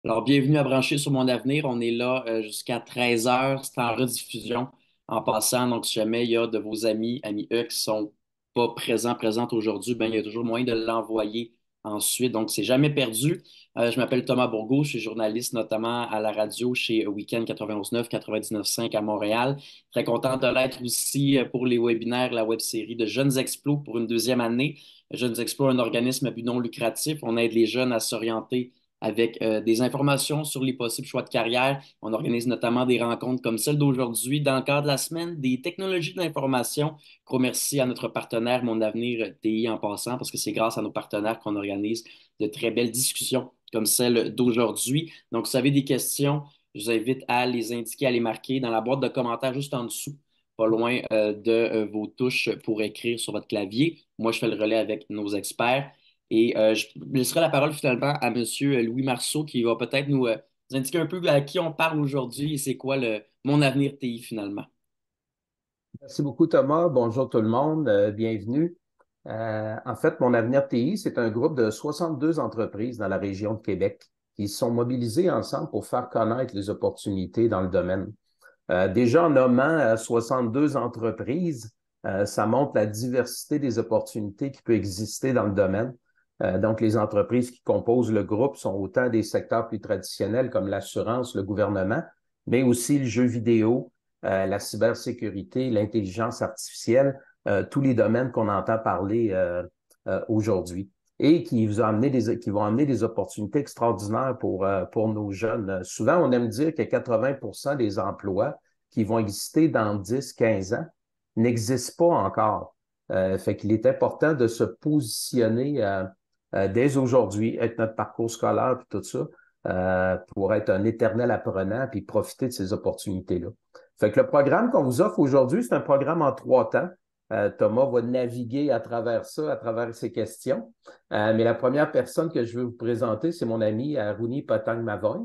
Alors, bienvenue à Brancher sur mon avenir. On est là jusqu'à 13 heures. C'est en rediffusion en passant. Donc, si jamais il y a de vos amis E qui sont pas présentes aujourd'hui, ben, il y a toujours moyen de l'envoyer ensuite. Donc, c'est jamais perdu. Je m'appelle Thomas Bourgault. Je suis journaliste notamment à la radio chez Weekend 91.9, 99.5 à Montréal. Très content de l'être aussi pour les webinaires, la web-série de Jeunes Explos pour une deuxième année. Jeunes Explos, un organisme à but non lucratif. On aide les jeunes à s'orienter avec des informations sur les possibles choix de carrière. On organise notamment des rencontres comme celle d'aujourd'hui dans le cadre de la semaine des technologies de l'information. Gros merci à notre partenaire Mon Avenir TI en passant, parce que c'est grâce à nos partenaires qu'on organise de très belles discussions comme celle d'aujourd'hui. Donc, si vous avez des questions, je vous invite à les indiquer, à les marquer dans la boîte de commentaires juste en dessous, pas loin de vos touches pour écrire sur votre clavier. Moi, je fais le relais avec nos experts. Et je laisserai la parole finalement à M. Louis Marceau qui va peut-être nous indiquer un peu à qui on parle aujourd'hui et c'est quoi mon avenir TI finalement. Merci beaucoup, Thomas. Bonjour tout le monde. Bienvenue. En fait, Mon Avenir TI, c'est un groupe de 62 entreprises dans la région de Québec qui se sont mobilisées ensemble pour faire connaître les opportunités dans le domaine. Déjà, en nommant 62 entreprises, ça montre la diversité des opportunités qui peut exister dans le domaine. Donc, les entreprises qui composent le groupe sont autant des secteurs plus traditionnels comme l'assurance, le gouvernement, mais aussi le jeu vidéo, la cybersécurité, l'intelligence artificielle, tous les domaines qu'on entend parler aujourd'hui et qui vont amener des opportunités extraordinaires pour nos jeunes. Souvent, on aime dire que 80 des emplois qui vont exister dans 10, 15 ans n'existent pas encore. Fait qu'il est important de se positionner dès aujourd'hui, avec notre parcours scolaire et tout ça, pour être un éternel apprenant puis profiter de ces opportunités-là. Fait que le programme qu'on vous offre aujourd'hui, c'est un programme en 3 temps. Thomas va naviguer à travers ça, à travers ces questions. Mais la première personne que je veux vous présenter, c'est mon amie Aruni Potang-Mavoy.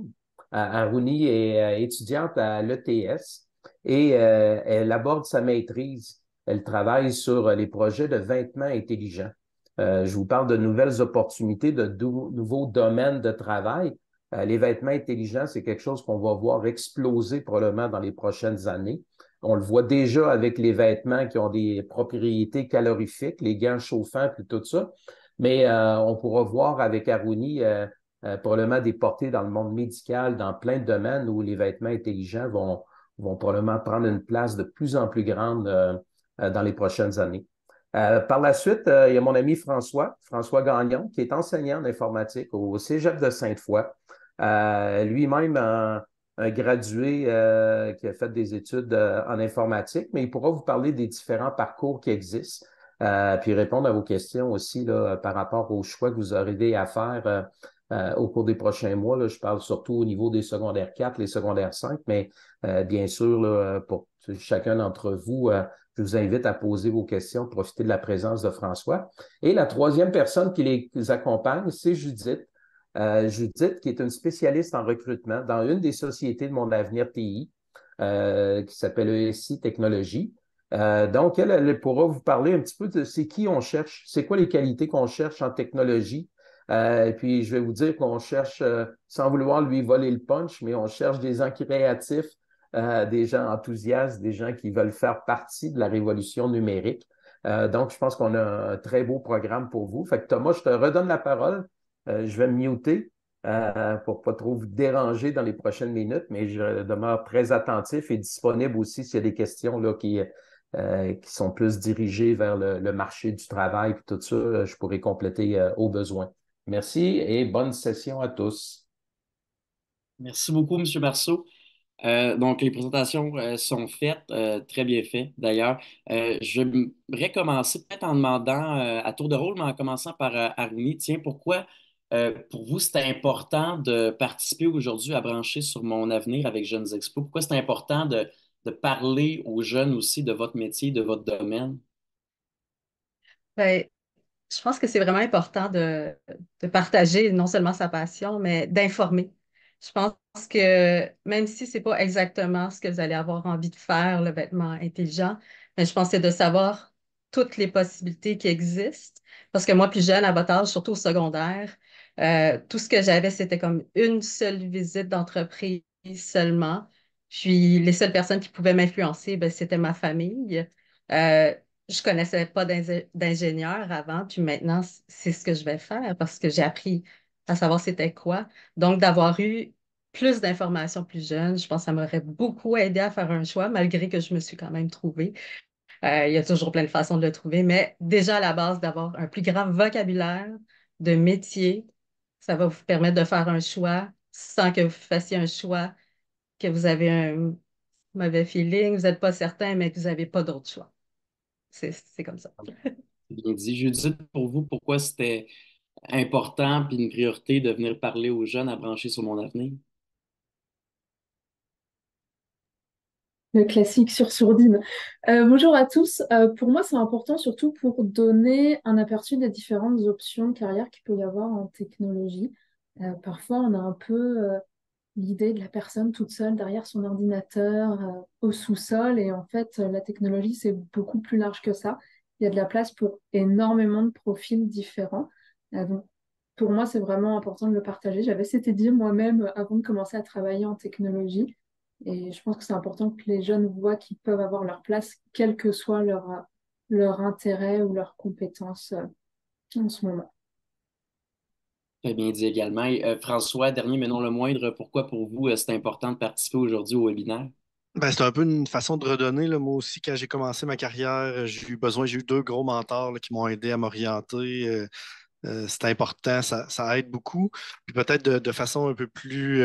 Aruni est étudiante à l'ETS et elle aborde sa maîtrise. Elle travaille sur les projets de vêtements intelligents. Je vous parle de nouvelles opportunités, de nouveaux domaines de travail. Les vêtements intelligents, c'est quelque chose qu'on va voir exploser probablement dans les prochaines années. On le voit déjà avec les vêtements qui ont des propriétés calorifiques, les gants chauffants et tout ça. Mais on pourra voir avec Aruni probablement des portées dans le monde médical, dans plein de domaines où les vêtements intelligents vont probablement prendre une place de plus en plus grande dans les prochaines années. Par la suite, il y a mon ami François Gagnon, qui est enseignant en informatique au Cégep de Sainte-Foy. Lui-même, un gradué qui a fait des études en informatique, mais il pourra vous parler des différents parcours qui existent, puis répondre à vos questions aussi là, par rapport aux choix que vous arrivez à faire au cours des prochains mois. Là, je parle surtout au niveau des secondaires 4, les secondaires 5, mais bien sûr, là, pour chacun d'entre vous, je vous invite à poser vos questions, profiter de la présence de François. Et la troisième personne qui les accompagne, c'est Judith. Judith, qui est une spécialiste en recrutement dans une des sociétés de Mon Avenir TI, qui s'appelle ESI Technologies. Donc, elle pourra vous parler un petit peu de c'est qui on cherche, c'est quoi les qualités qu'on cherche en technologie. Et puis, je vais vous dire qu'on cherche, sans vouloir lui voler le punch, mais on cherche des gens créatifs, des gens enthousiastes, des gens qui veulent faire partie de la révolution numérique. Donc, je pense qu'on a un très beau programme pour vous. Fait que Thomas, je te redonne la parole. Je vais me muter pour pas trop vous déranger dans les prochaines minutes, mais je demeure très attentif et disponible aussi s'il y a des questions là, qui sont plus dirigées vers le marché du travail et tout ça. Je pourrai compléter au besoin. Merci et bonne session à tous. Merci beaucoup, M. Marceau. Donc, les présentations sont faites, très bien faites d'ailleurs. J'aimerais commencer peut-être en demandant à tour de rôle, mais en commençant par Aruni. Tiens, pourquoi pour vous c'était important de participer aujourd'hui à brancher sur mon avenir avec Jeunes Expo? Pourquoi c'est important de parler aux jeunes aussi de votre métier, de votre domaine? Ben, je pense que c'est vraiment important de partager non seulement sa passion, mais d'informer. Je pense que même si ce n'est pas exactement ce que vous allez avoir envie de faire, le vêtement intelligent, mais je pense que c'est de savoir toutes les possibilités qui existent. Parce que moi, plus jeune, à votre âge, surtout au secondaire, Tout ce que j'avais, c'était comme une seule visite d'entreprise seulement. Puis les seules personnes qui pouvaient m'influencer, ben, c'était ma famille. Euh, je connaissais pas d'ingénieur avant, puis maintenant, c'est ce que je vais faire parce que j'ai appris à savoir c'était quoi. Donc, d'avoir eu plus d'informations plus jeune, je pense que ça m'aurait beaucoup aidé à faire un choix, malgré que je me suis quand même trouvée. Il y a toujours plein de façons de le trouver, mais déjà à la base, d'avoir un plus grand vocabulaire de métier, ça va vous permettre de faire un choix sans que vous fassiez un choix, que vous avez un mauvais feeling, vous n'êtes pas certain, mais que vous n'avez pas d'autre choix. C'est comme ça. C'est bien dit. Judith, pour vous, pourquoi c'était important puis une priorité de venir parler aux jeunes à brancher sur mon avenir? Le classique sur sourdine. Bonjour à tous. Pour moi, c'est important surtout pour donner un aperçu des différentes options de carrière qu'il peut y avoir en technologie. Parfois, on a un peu l'idée de la personne toute seule derrière son ordinateur au sous-sol. Et en fait, la technologie, c'est beaucoup plus large que ça. Il y a de la place pour énormément de profils différents. Donc, pour moi, c'est vraiment important de le partager. J'avais cette idée moi-même avant de commencer à travailler en technologie. Et je pense que c'est important que les jeunes voient qu'ils peuvent avoir leur place, quel que soit leur intérêt ou leurs compétences en ce moment. Très bien dit également. Et, François, dernier mais non le moindre, pourquoi pour vous c'est important de participer aujourd'hui au webinaire? Ben, c'est un peu une façon de redonner, là. Moi aussi, quand j'ai commencé ma carrière, j'ai eu deux gros mentors là, qui m'ont aidé à m'orienter. C'est important, ça aide beaucoup. Puis peut-être de façon un peu plus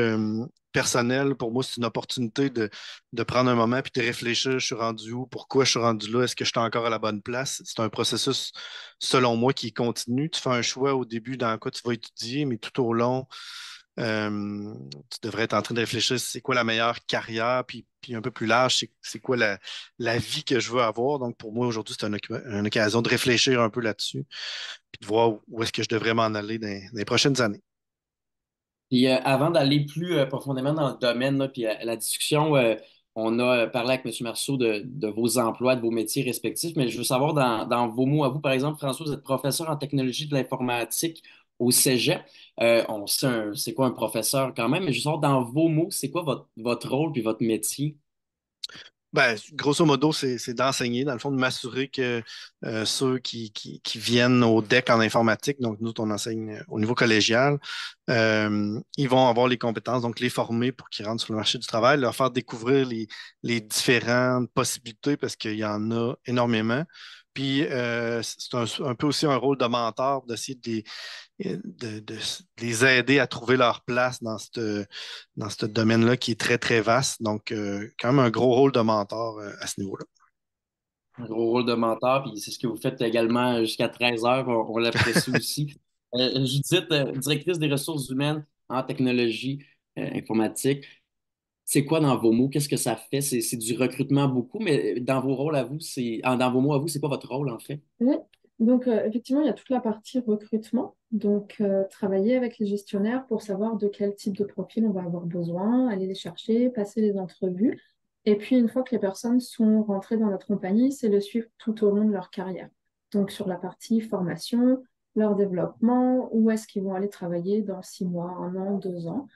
personnelle, pour moi, c'est une opportunité de prendre un moment puis de réfléchir, je suis rendu où, pourquoi je suis rendu là, est-ce que je suis encore à la bonne place? C'est un processus, selon moi, qui continue. Tu fais un choix au début dans quoi tu vas étudier, mais tout au long, tu devrais être en train de réfléchir c'est quoi la meilleure carrière, puis un peu plus large, c'est quoi la vie que je veux avoir. Donc pour moi, aujourd'hui, c'est une occasion de réfléchir un peu là-dessus puis de voir où est-ce que je devrais m'en aller dans les prochaines années. Puis avant d'aller plus profondément dans le domaine, là, puis la discussion, on a parlé avec M. Marceau de vos emplois, de vos métiers respectifs, mais je veux savoir dans vos mots à vous, par exemple, François, vous êtes professeur en technologie de l'informatique au Cégep. On sait c'est quoi un professeur quand même, mais je veux savoir dans vos mots, c'est quoi votre rôle puis votre métier? Ben, grosso modo, c'est d'enseigner, dans le fond, de m'assurer que ceux qui viennent au DEC en informatique, donc nous, on enseigne au niveau collégial, ils vont avoir les compétences, donc les former pour qu'ils rentrent sur le marché du travail, leur faire découvrir les différentes possibilités parce qu'il y en a énormément. Puis, c'est un peu aussi un rôle de mentor, d'essayer de les aider à trouver leur place dans ce domaine-là qui est très, très vaste. Donc, quand même un gros rôle de mentor à ce niveau-là. Un gros rôle de mentor, puis c'est ce que vous faites également jusqu'à 13 heures, on l'apprécie aussi. Judith, directrice des ressources humaines en technologie informatique. C'est quoi dans vos mots? Qu'est-ce que ça fait? C'est du recrutement beaucoup, mais dans vos rôles à vous, dans vos mots à vous, c'est quoi votre rôle en fait? Oui. Donc, effectivement, il y a toute la partie recrutement. Donc, travailler avec les gestionnaires pour savoir de quel type de profil on va avoir besoin, aller les chercher, passer les entrevues. Et puis, une fois que les personnes sont rentrées dans notre compagnie, c'est le suivre tout au long de leur carrière. Donc, sur la partie formation, leur développement, où est-ce qu'ils vont aller travailler dans 6 mois, 1 an, 2 ans.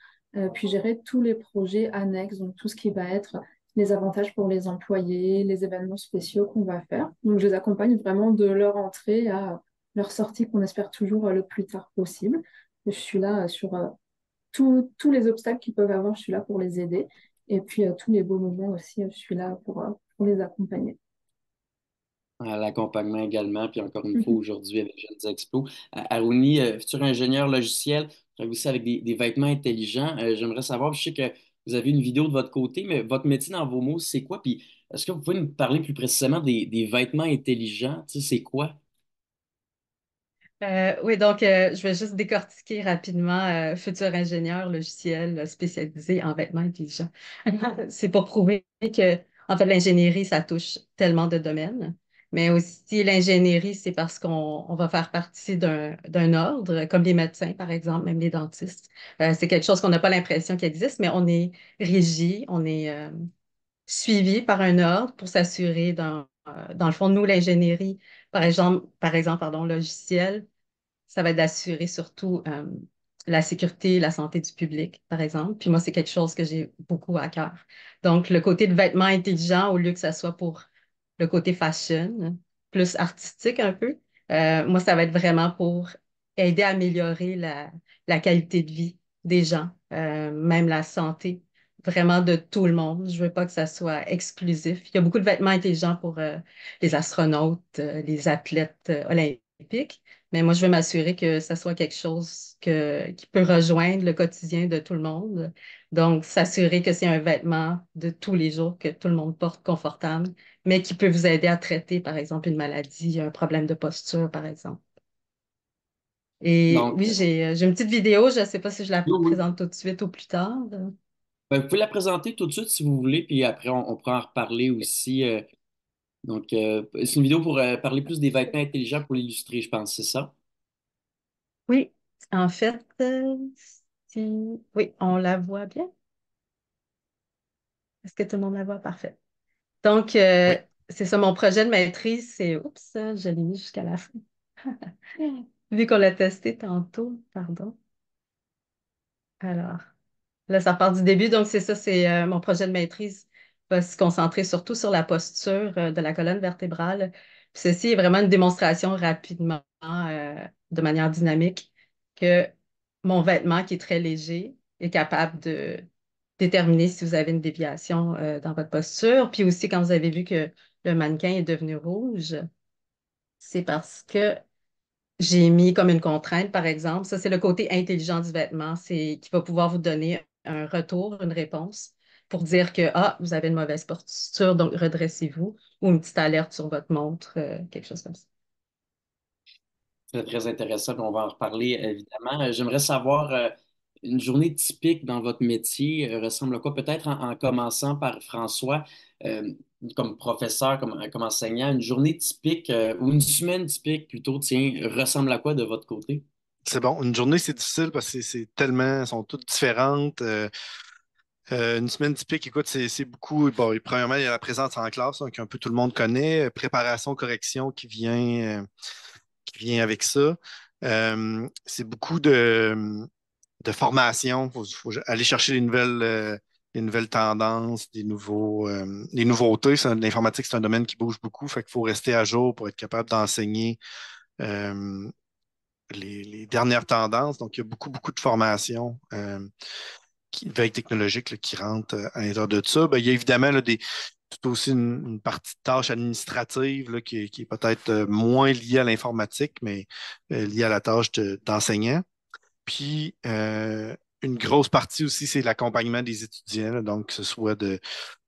Puis, gérer tous les projets annexes, donc tout ce qui va être les avantages pour les employés, les événements spéciaux qu'on va faire. Donc, je les accompagne vraiment de leur entrée à leur sortie qu'on espère toujours le plus tard possible. Je suis là sur tous les obstacles qu'ils peuvent avoir, je suis là pour les aider. Et puis, tous les beaux moments aussi, je suis là pour les accompagner. À l'accompagnement également, puis encore une fois aujourd'hui avec Jeunes Expo. Arouni, futur ingénieur logiciel, travaille aussi avec des vêtements intelligents. J'aimerais savoir, je sais que vous avez une vidéo de votre côté, mais votre métier dans vos mots, c'est quoi? Puis est-ce que vous pouvez nous parler plus précisément des vêtements intelligents? Tu sais, c'est quoi? Oui, donc je vais juste décortiquer rapidement futur ingénieur logiciel spécialisé en vêtements intelligents. C'est pour prouver que, en fait, l'ingénierie, ça touche tellement de domaines, mais aussi l'ingénierie, c'est parce qu'on va faire partie d'un ordre, comme les médecins, par exemple, même les dentistes. C'est quelque chose qu'on n'a pas l'impression qu'il existe, mais on est régi, on est suivi par un ordre pour s'assurer dans le fond, nous, l'ingénierie, par exemple, pardon, logiciel, ça va être d'assurer surtout la sécurité, la santé du public, par exemple. Puis moi, c'est quelque chose que j'ai beaucoup à cœur. Donc, le côté de vêtements intelligents, au lieu que ça soit pour le côté fashion, plus artistique un peu, moi, ça va être vraiment pour aider à améliorer la qualité de vie des gens, même la santé, vraiment de tout le monde. Je veux pas que ça soit exclusif. Il y a beaucoup de vêtements intelligents pour les astronautes, les athlètes olympiques. Mais moi, je veux m'assurer que ça soit quelque chose qui peut rejoindre le quotidien de tout le monde. Donc, s'assurer que c'est un vêtement de tous les jours que tout le monde porte confortable, mais qui peut vous aider à traiter, par exemple, une maladie, un problème de posture, par exemple. Et Donc, oui, j'ai une petite vidéo. Je ne sais pas si je la oui, oui. présente tout de suite ou plus tard. Ben, vous pouvez la présenter tout de suite si vous voulez, puis après, on pourra en reparler aussi. C'est une vidéo pour parler plus des vêtements intelligents pour l'illustrer, je pense, c'est ça? Oui, en fait, oui, on la voit bien. Est-ce que tout le monde la voit? Parfait. Donc, Oui. c'est ça, mon projet de maîtrise, c'est... Oups, je l'ai mis jusqu'à la fin. Vu qu'on l'a testé tantôt, pardon. Alors, là, ça part du début. Donc, c'est ça, c'est mon projet de maîtrise va se concentrer surtout sur la posture de la colonne vertébrale. Puis ceci est vraiment une démonstration rapidement, de manière dynamique, que mon vêtement, qui est très léger, est capable de déterminer si vous avez une déviation dans votre posture. Puis aussi, quand vous avez vu que le mannequin est devenu rouge, c'est parce que j'ai mis comme une contrainte, par exemple. Ça, c'est le côté intelligent du vêtement. C'est qui va pouvoir vous donner un retour, une réponse pour dire que, ah, vous avez une mauvaise posture, donc redressez-vous, ou une petite alerte sur votre montre, quelque chose comme ça. C'est très intéressant, puis on va en reparler évidemment. J'aimerais savoir, une journée typique dans votre métier ressemble à quoi? Peut-être en commençant par François, euh, comme professeur, comme enseignant, une journée typique ou une semaine typique plutôt, tiens, ressemble à quoi de votre côté? C'est bon. Une journée, c'est difficile parce que c'est tellement, elles sont toutes différentes. Une semaine typique, écoute, c'est beaucoup. Bon, et premièrement, il y a la présence en classe, hein, qu'un peu tout le monde connaît. Préparation, correction qui vient avec ça. C'est beaucoup de formation. Faut aller chercher les nouvelles tendances, les nouveautés. L'informatique, c'est un domaine qui bouge beaucoup. Fait qu'il faut rester à jour pour être capable d'enseigner euh, les dernières tendances. Donc, il y a beaucoup, beaucoup de formation. Veille technologique là, qui rentre à l'intérieur de ça. Ben, il y a évidemment là, tout aussi une partie de tâches administratives là, qui est peut-être moins liée à l'informatique, mais liée à la tâche d'enseignant. Puis, une grosse partie aussi, c'est l'accompagnement des étudiants, là, donc que ce soit de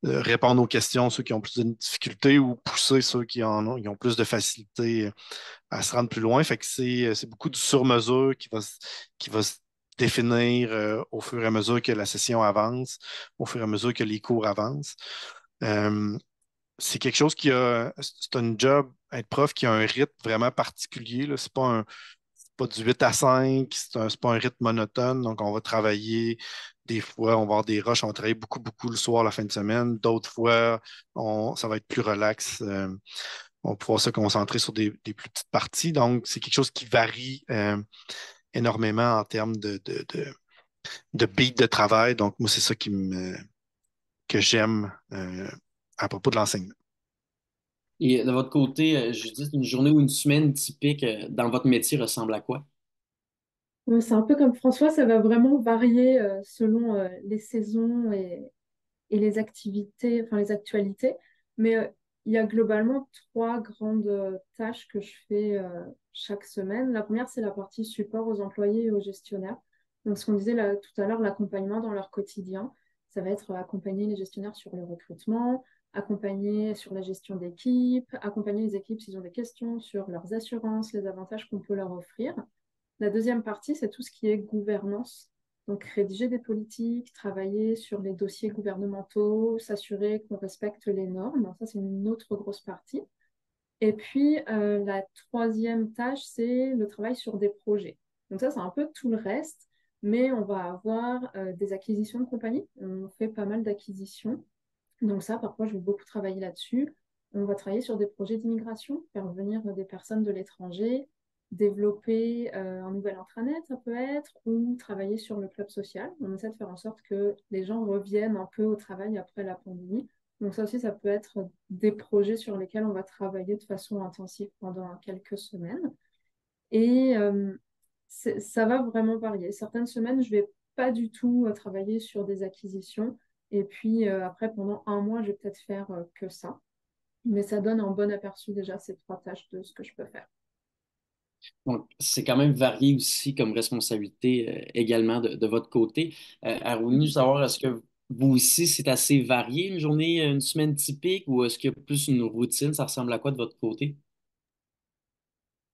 répondre aux questions, ceux qui ont plus de difficultés, ou pousser ceux qui ont plus de facilité à se rendre plus loin. Fait que c'est beaucoup du sur-mesure qui va se définir au fur et à mesure que la session avance, au fur et à mesure que les cours avancent. Euh, c'est quelque chose c'est un job, être prof, qui a un rythme vraiment particulier, là. C'est pas du 8 à 5, c'est pas un rythme monotone. Donc, on va travailler des fois, on va avoir des rushs, on va travailler beaucoup, beaucoup le soir, la fin de semaine. D'autres fois, ça va être plus relax. On va pouvoir se concentrer sur des plus petites parties. Donc, c'est quelque chose qui varie énormément en termes de beat de travail. Donc, moi, c'est ça que j'aime à propos de l'enseignement. Et de votre côté, Judith, une journée ou une semaine typique dans votre métier ressemble à quoi? C'est un peu comme François, ça va vraiment varier selon les saisons et les activités, enfin les actualités. Mais il y a globalement trois grandes tâches que je fais chaque semaine. La première, c'est la partie support aux employés et aux gestionnaires. Donc, ce qu'on disait là, tout à l'heure, l'accompagnement dans leur quotidien. Ça va être accompagner les gestionnaires sur le recrutement, accompagner sur la gestion d'équipe, accompagner les équipes s'ils ont des questions sur leurs assurances, les avantages qu'on peut leur offrir. La deuxième partie, c'est tout ce qui est gouvernance. Donc, rédiger des politiques, travailler sur les dossiers gouvernementaux, s'assurer qu'on respecte les normes. Ça, c'est une autre grosse partie. Et puis, la troisième tâche, c'est le travail sur des projets. Donc ça, c'est un peu tout le reste, mais on va avoir des acquisitions de compagnie. On fait pas mal d'acquisitions. Donc ça, parfois, je vais beaucoup travailler là-dessus. On va travailler sur des projets d'immigration, faire venir des personnes de l'étranger, développer un nouvel intranet, ça peut être, ou travailler sur le club social. On essaie de faire en sorte que les gens reviennent un peu au travail après la pandémie. Donc ça aussi, ça peut être des projets sur lesquels on va travailler de façon intensive pendant quelques semaines. Et ça va vraiment varier. Certaines semaines, je vais pas du tout travailler sur des acquisitions. Et puis après, pendant un mois, je vais peut-être faire que ça. Mais ça donne un bon aperçu déjà ces trois tâches de ce que je peux faire. Donc, c'est quand même varié aussi comme responsabilité également de votre côté. Arouni, savoir, est-ce que vous aussi, c'est assez varié une journée, une semaine typique, ou est-ce qu'il y a plus une routine? Ça ressemble à quoi de votre côté?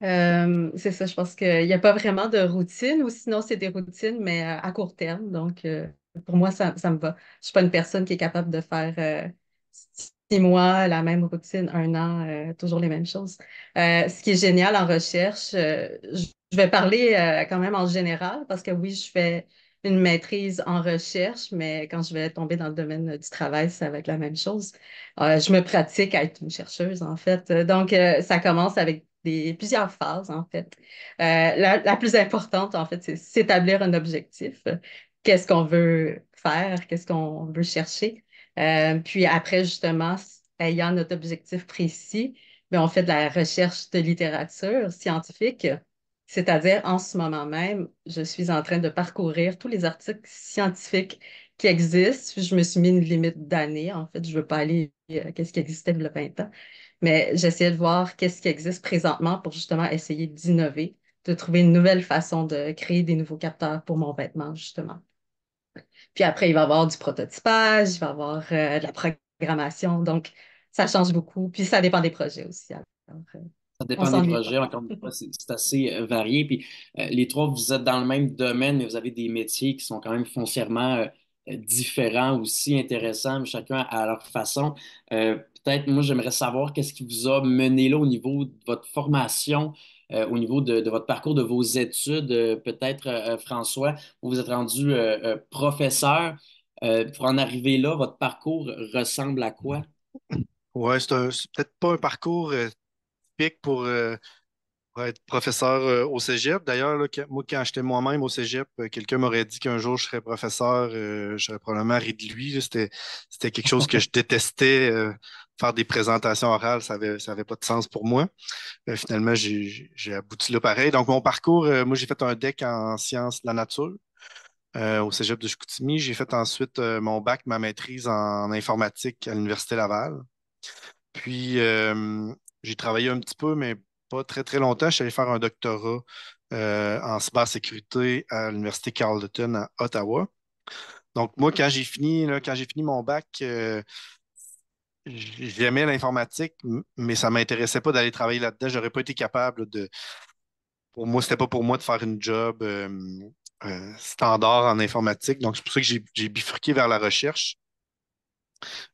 C'est ça, je pense qu'il n'y a pas vraiment de routine, ou sinon c'est des routines, mais à court terme. Donc, pour moi, ça me va. Je ne suis pas une personne qui est capable de faire 6 mois la même routine, un an, toujours les mêmes choses. Ce qui est génial en recherche, je vais parler quand même en général, parce que oui, je fais une maîtrise en recherche, mais quand je vais tomber dans le domaine du travail, ça va être la même chose. Je me pratique à être une chercheuse, en fait. Donc, ça commence avec plusieurs phases, en fait. La plus importante, en fait, c'est s'établir un objectif. Qu'est-ce qu'on veut faire? Qu'est-ce qu'on veut chercher? Puis après, justement, ayant notre objectif précis, bien, on fait de la recherche de littérature scientifique. C'est-à-dire, en ce moment même, je suis en train de parcourir tous les articles scientifiques qui existent. Je me suis mis une limite d'années. En fait, je ne veux pas aller qu'est-ce qui existait il y a 20 ans. Mais j'essayais de voir qu'est-ce qui existe présentement pour justement essayer d'innover, de trouver une nouvelle façon de créer des nouveaux capteurs pour mon vêtement, justement. Puis après, il va y avoir du prototypage, il va y avoir de la programmation. Donc, ça change beaucoup. Puis ça dépend des projets aussi. Alors, Ça on dépend des s'ennuie pas. projets. Encore une fois, c'est assez varié. Puis les trois, vous êtes dans le même domaine, mais vous avez des métiers qui sont quand même foncièrement différents, aussi intéressants, mais chacun à leur façon. Peut-être, moi, j'aimerais savoir qu'est-ce qui vous a mené là au niveau de votre formation, au niveau de votre parcours, de vos études. Peut-être, François, vous vous êtes rendu professeur. Pour en arriver là, votre parcours ressemble à quoi? Ouais, c'est peut-être pas un parcours typique pour être professeur au cégep. D'ailleurs, là, moi, quand j'étais moi-même au cégep, quelqu'un m'aurait dit qu'un jour je serais professeur, j'aurais probablement ri de lui, là. C'était quelque chose que je détestais. Faire des présentations orales, ça avait pas de sens pour moi. Finalement, j'ai abouti là pareil. Donc, mon parcours, moi, j'ai fait un DEC en sciences de la nature au cégep de Chicoutimi. J'ai fait ensuite mon bac, ma maîtrise en informatique à l'Université Laval. Puis, j'ai travaillé un petit peu, mais pas très, très longtemps. Je suis allé faire un doctorat en cybersécurité à l'Université Carleton à Ottawa. Donc, moi, quand j'ai fini, là, quand j'ai fini mon bac, j'aimais l'informatique, mais ça ne m'intéressait pas d'aller travailler là-dedans. J'aurais pas été capable de. Pour moi, c'était pas pour moi de faire une job standard en informatique. Donc, c'est pour ça que j'ai bifurqué vers la recherche.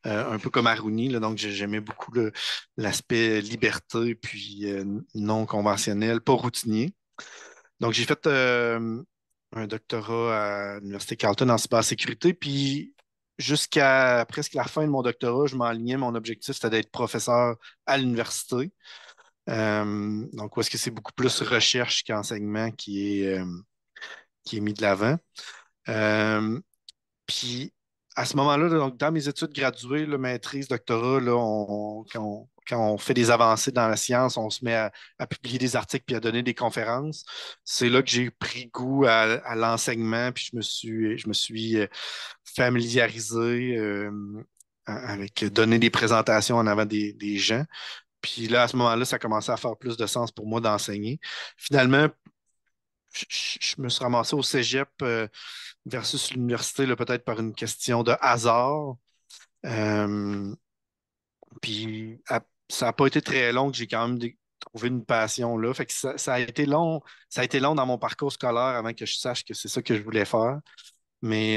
Un peu comme Aruni, là, donc j'aimais beaucoup l'aspect liberté, puis non conventionnel, pas routinier. Donc j'ai fait un doctorat à l'Université Carleton en cybersécurité, puis jusqu'à presque la fin de mon doctorat, je m'enlignais, mon objectif c'était d'être professeur à l'université. Donc où est-ce que c'est beaucoup plus recherche qu'enseignement qui est mis de l'avant. Euh, Puis à ce moment-là, là, donc, dans mes études graduées, là, maîtrise, doctorat, là, quand on fait des avancées dans la science, on se met à publier des articles puis à donner des conférences. C'est là que j'ai pris goût à l'enseignement, puis je me suis familiarisé avec donner des présentations en avant des gens. Puis là, à ce moment-là, ça commençait à faire plus de sens pour moi d'enseigner. Finalement, je me suis ramassé au cégep versus l'université, là, peut-être par une question de hasard. Euh, puis ça n'a pas été très long que j'ai quand même trouvé une passion là. Fait que ça a été long, ça a été long dans mon parcours scolaire avant que je sache que c'est ça que je voulais faire. Mais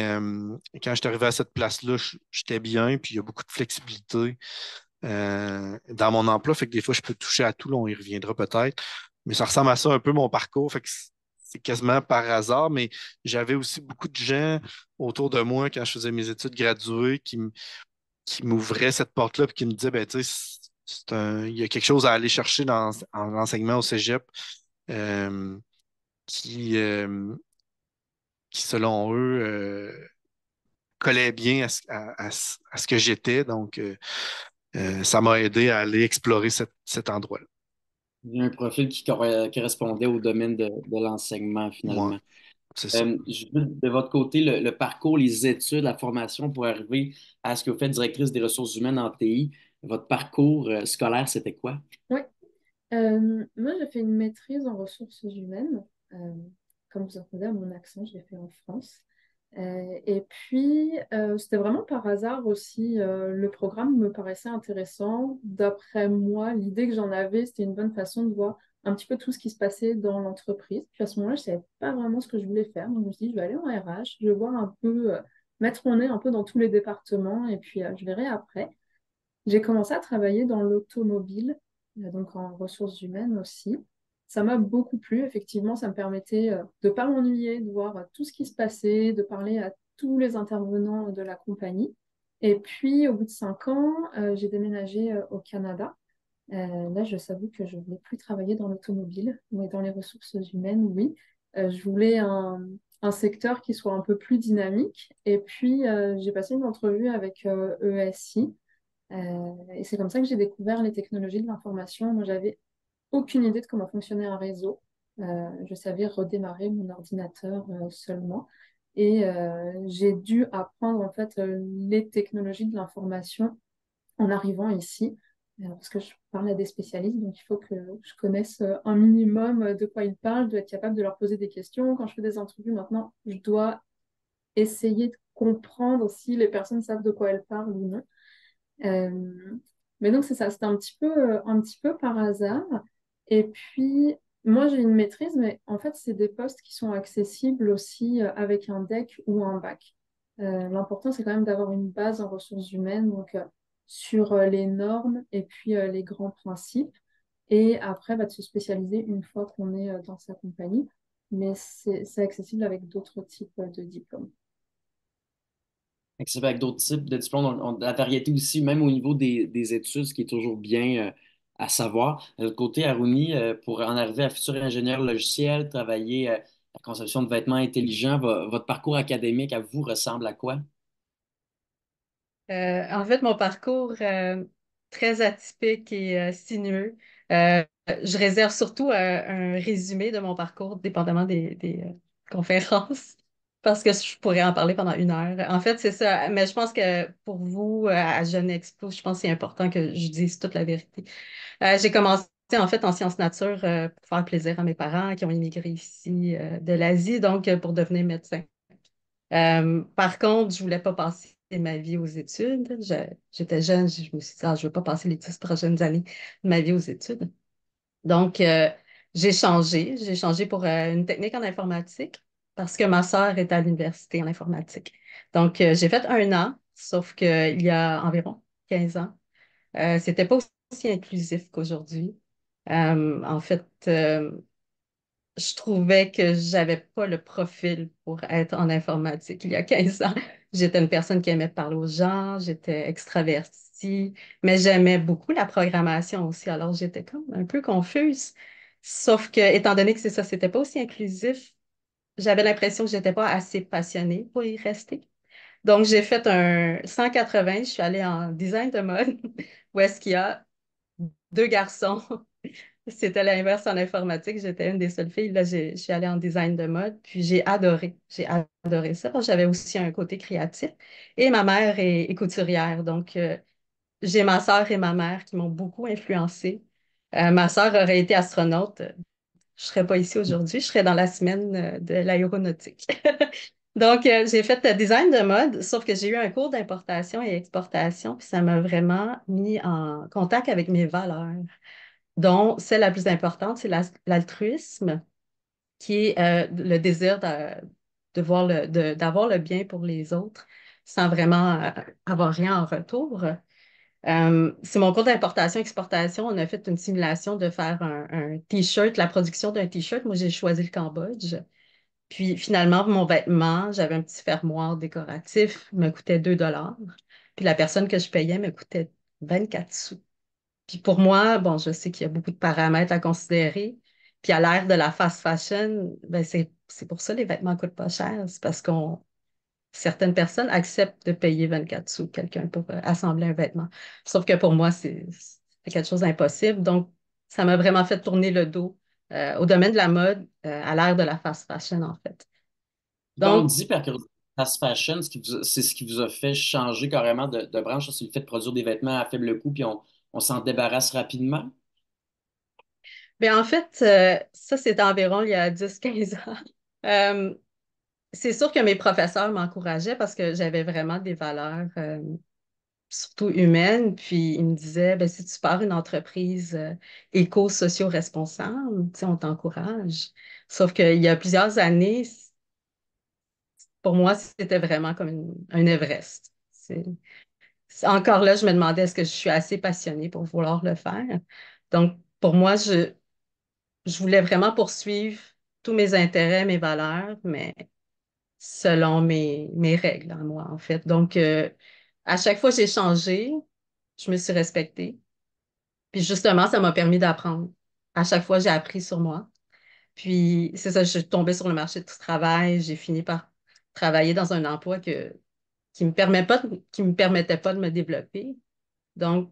quand je suis arrivé à cette place-là, j'étais bien, puis il y a beaucoup de flexibilité dans mon emploi. Fait que des fois, je peux toucher à tout, là, on y reviendra peut-être. Mais ça ressemble à ça un peu mon parcours. Fait que c'est quasiment par hasard, mais j'avais aussi beaucoup de gens autour de moi quand je faisais mes études graduées qui m'ouvraient cette porte-là et qui me disaient, ben, tu sais, il y a quelque chose à aller chercher en enseignement au cégep. euh, qui, euh, qui, selon eux, collait bien à ce que j'étais. Donc, ça m'a aidé à aller explorer cet endroit-là. Il y a un profil qui correspondait au domaine de l'enseignement, Ouais, finalement. c'est ça. De votre côté, le parcours, les études, la formation pour arriver à ce que vous faites directrice des ressources humaines en TI, votre parcours scolaire, c'était quoi? Oui. Moi, j'ai fait une maîtrise en ressources humaines. Euh, Comme vous entendez à mon accent, je l'ai fait en France. Et puis, c'était vraiment par hasard aussi. Le programme me paraissait intéressant. D'après moi, l'idée que j'en avais, c'était une bonne façon de voir un petit peu tout ce qui se passait dans l'entreprise. Puis à ce moment-là, je ne savais pas vraiment ce que je voulais faire. Donc, je me suis dit, je vais aller en RH, je vais voir un peu, mettre mon nez un peu dans tous les départements, et puis je verrai après. J'ai commencé à travailler dans l'automobile, donc en ressources humaines aussi. Ça m'a beaucoup plu, effectivement, ça me permettait de ne pas m'ennuyer, de voir tout ce qui se passait, de parler à tous les intervenants de la compagnie. Et puis, au bout de 5 ans, j'ai déménagé au Canada. Là, je s'avoue que je ne voulais plus travailler dans l'automobile, mais dans les ressources humaines, oui. Je voulais un secteur qui soit un peu plus dynamique. Et puis, j'ai passé une entrevue avec ESI. Et c'est comme ça que j'ai découvert les technologies de l'information. Moi, j'avais aucune idée de comment fonctionnait un réseau. Je savais redémarrer mon ordinateur seulement. Et j'ai dû apprendre en fait les technologies de l'information en arrivant ici, parce que je parle à des spécialistes, donc il faut que je connaisse un minimum de quoi ils parlent, je dois être capable de leur poser des questions. Quand je fais des entrevues maintenant, je dois essayer de comprendre si les personnes savent de quoi elles parlent ou non. Euh, mais donc, c'est ça, c'était un petit peu par hasard. Et puis, moi, j'ai une maîtrise, mais en fait, c'est des postes qui sont accessibles aussi avec un DEC ou un bac. L'important, c'est quand même d'avoir une base en ressources humaines, donc sur les normes et puis les grands principes. Et après, de se spécialiser une fois qu'on est dans sa compagnie. Mais c'est accessible avec d'autres types de diplômes. Accessible avec d'autres types de diplômes, la variété aussi, même au niveau des études, ce qui est toujours bien à savoir. De l'autre côté, Aruni, pour en arriver à futur ingénieur logiciel, travailler la conception de vêtements intelligents, votre parcours académique à vous ressemble à quoi? En fait, mon parcours très atypique et sinueux. Euh, je réserve surtout un résumé de mon parcours, dépendamment des conférences, parce que je pourrais en parler pendant 1 heure. En fait, c'est ça. Mais je pense que pour vous, à Jeune Expo, je pense que c'est important que je dise toute la vérité. J'ai commencé en fait en sciences nature pour faire plaisir à mes parents qui ont immigré ici de l'Asie, donc pour devenir médecin. Par contre, je voulais pas passer ma vie aux études. J'étais jeune, je me suis dit, ah, je veux pas passer les 10 prochaines années de ma vie aux études. Donc, j'ai changé. J'ai changé pour une technique en informatique parce que ma sœur est à l'université en informatique. Donc, j'ai fait 1 an, sauf qu'il y a environ 15 ans. C'était pas aussi inclusif qu'aujourd'hui. En fait, je trouvais que j'avais pas le profil pour être en informatique il y a 15 ans. J'étais une personne qui aimait parler aux gens, j'étais extravertie, mais j'aimais beaucoup la programmation aussi. Alors j'étais comme un peu confuse. Sauf que, étant donné que c'est ça, c'était pas aussi inclusif, j'avais l'impression que j'étais pas assez passionnée pour y rester. Donc j'ai fait un 180, je suis allée en design de mode, où est-ce qu'il y a 2 garçons. C'était l'inverse en informatique. J'étais une des seules filles. Là, je suis allée en design de mode, puis j'ai adoré. J'ai adoré ça parce que j'avais aussi un côté créatif. Et ma mère est couturière. Donc, j'ai ma sœur et ma mère qui m'ont beaucoup influencée. Ma sœur aurait été astronaute. Je ne serais pas ici aujourd'hui. Je serais dans la semaine de l'aéronautique. Donc, j'ai fait design de mode, sauf que j'ai eu un cours d'importation et exportation, puis ça m'a vraiment mis en contact avec mes valeurs, dont celle la plus importante, c'est l'altruisme, qui est le désir voir d'avoir le bien pour les autres sans vraiment avoir rien en retour. C'est mon cours d'importation-exportation. On a fait une simulation de faire un T-shirt, la production d'un T-shirt. Moi, j'ai choisi le Cambodge. Puis finalement, mon vêtement, j'avais un petit fermoir décoratif, il me coûtait 2 $. Puis la personne que je payais me coûtait 24 sous. Puis pour moi, bon, je sais qu'il y a beaucoup de paramètres à considérer. Puis à l'ère de la fast fashion, ben c'est pour ça que les vêtements coûtent pas cher. C'est parce qu'on certaines personnes acceptent de payer 24 sous quelqu'un pour assembler un vêtement. Sauf que pour moi, c'est quelque chose d'impossible. Donc, ça m'a vraiment fait tourner le dos au domaine de la mode, à l'ère de la fast fashion, en fait. Quand on Donc, dit par curiosité, fast fashion, c'est ce qui vous a fait changer carrément de branche, c'est le fait de produire des vêtements à faible coût, puis on s'en débarrasse rapidement. en fait, ça, c'est environ il y a 10 15 ans. Euh, c'est sûr que mes professeurs m'encourageaient parce que j'avais vraiment des valeurs, surtout humaines. Puis ils me disaient, ben, si tu pars une entreprise éco-socio-responsable, tu sais, on t'encourage. Sauf qu'il y a plusieurs années, pour moi, c'était vraiment comme un Everest. Encore là, je me demandais est-ce que je suis assez passionnée pour vouloir le faire. Donc, pour moi, je voulais vraiment poursuivre tous mes intérêts, mes valeurs, mais selon mes règles à moi, en fait. Donc, à chaque fois que j'ai changé, je me suis respectée. Puis justement, ça m'a permis d'apprendre. À chaque fois, j'ai appris sur moi. Puis, c'est ça, je suis tombée sur le marché du travail. J'ai fini par travailler dans un emploi qui me permettait pas de me développer. Donc,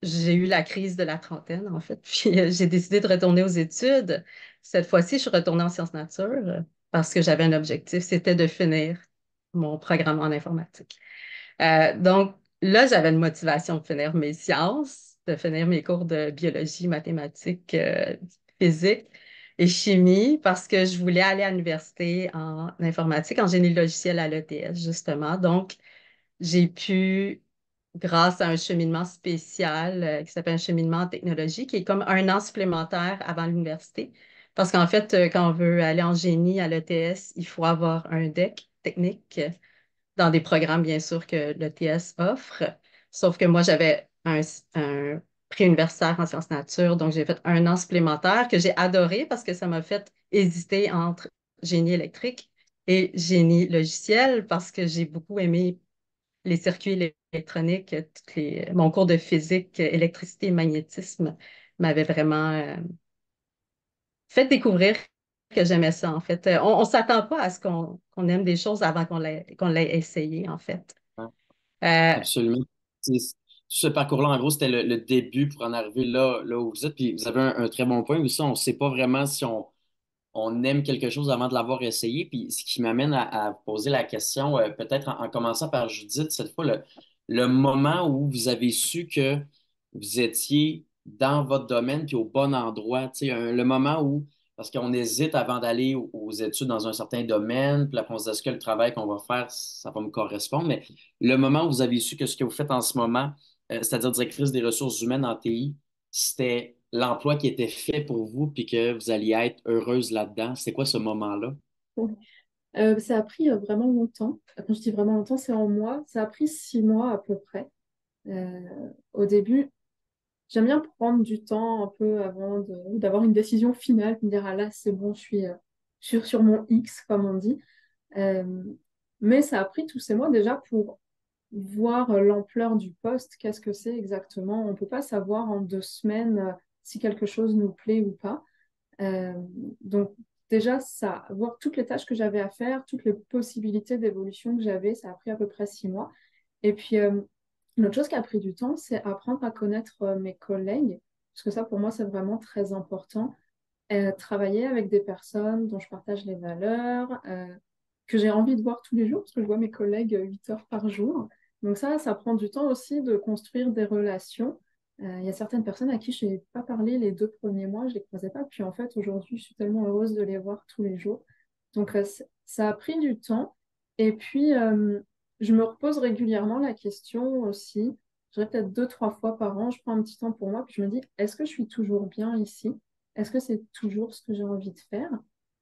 j'ai eu la crise de la trentaine, en fait. Puis, j'ai décidé de retourner aux études. Cette fois-ci, je suis retournée en sciences nature parce que j'avais un objectif, c'était de finir mon programme en informatique. Donc, là, j'avais une motivation de finir mes sciences, de finir mes cours de biologie, mathématiques, physique et chimie, parce que je voulais aller à l'université en informatique, en génie logiciel à l'ETS, justement. Donc, j'ai pu, grâce à un cheminement spécial qui s'appelle un cheminement en technologie, qui est comme un an supplémentaire avant l'université. Parce qu'en fait, quand on veut aller en génie à l'ETS, il faut avoir un DEC technique dans des programmes, bien sûr, que l'ETS offre. Sauf que moi, j'avais un prix universitaire en sciences nature, donc j'ai fait un an supplémentaire que j'ai adoré parce que ça m'a fait hésiter entre génie électrique et génie logiciel parce que j'ai beaucoup aimé les circuits électroniques, mon cours de physique, électricité et magnétisme m'avait vraiment fait découvrir que j'aimais ça, en fait. On ne s'attend pas à ce qu'on aime des choses avant qu'on l'ait essayé, en fait. Hein. Euh, Absolument. Tout ce parcours-là, en gros, c'était le début pour en arriver là où vous êtes. Puis vous avez un très bon point aussi. On ne sait pas vraiment si on aime quelque chose avant de l'avoir essayé. Puis ce qui m'amène à poser la question, peut-être en commençant par Judith, cette fois, le moment où vous avez su que vous étiez dans votre domaine puis au bon endroit, tu sais, le moment où, parce qu'on hésite avant d'aller aux études dans un certain domaine, puis là, on se dit, est-ce que le travail qu'on va faire, ça va me correspondre? Mais le moment où vous avez su que ce que vous faites en ce moment, c'est-à-dire directrice des ressources humaines en TI, c'était l'emploi qui était fait pour vous puis que vous alliez être heureuse là-dedans. C'était quoi ce moment-là? Ouais. Ça a pris vraiment longtemps. Quand je dis vraiment longtemps, c'est en mois. Ça a pris 6 mois à peu près. Au début, j'aime bien prendre du temps un peu avant d'avoir une décision finale, me dire, ah là, c'est bon, je suis sur mon X, comme on dit. Euh, mais ça a pris tous ces mois déjà pour voir l'ampleur du poste, qu'est-ce que c'est exactement. On ne peut pas savoir en 2 semaines si quelque chose nous plaît ou pas. Euh, donc déjà, ça, voir toutes les tâches que j'avais à faire, toutes les possibilités d'évolution que j'avais, ça a pris à peu près 6 mois. Et puis, une autre chose qui a pris du temps, c'est apprendre à connaître mes collègues, parce que ça, pour moi, c'est vraiment très important. Travailler avec des personnes dont je partage les valeurs, que j'ai envie de voir tous les jours, parce que je vois mes collègues 8 heures par jour. Donc ça prend du temps aussi de construire des relations. Il y a certaines personnes à qui je n'ai pas parlé les 2 premiers mois, je ne les croisais pas. Puis en fait, aujourd'hui, je suis tellement heureuse de les voir tous les jours. Donc ça a pris du temps. Et puis, je me repose régulièrement la question aussi. Je dirais peut-être 2, 3 fois par an, je prends un petit temps pour moi, puis je me dis, est-ce que je suis toujours bien ici? Est-ce que c'est toujours ce que j'ai envie de faire?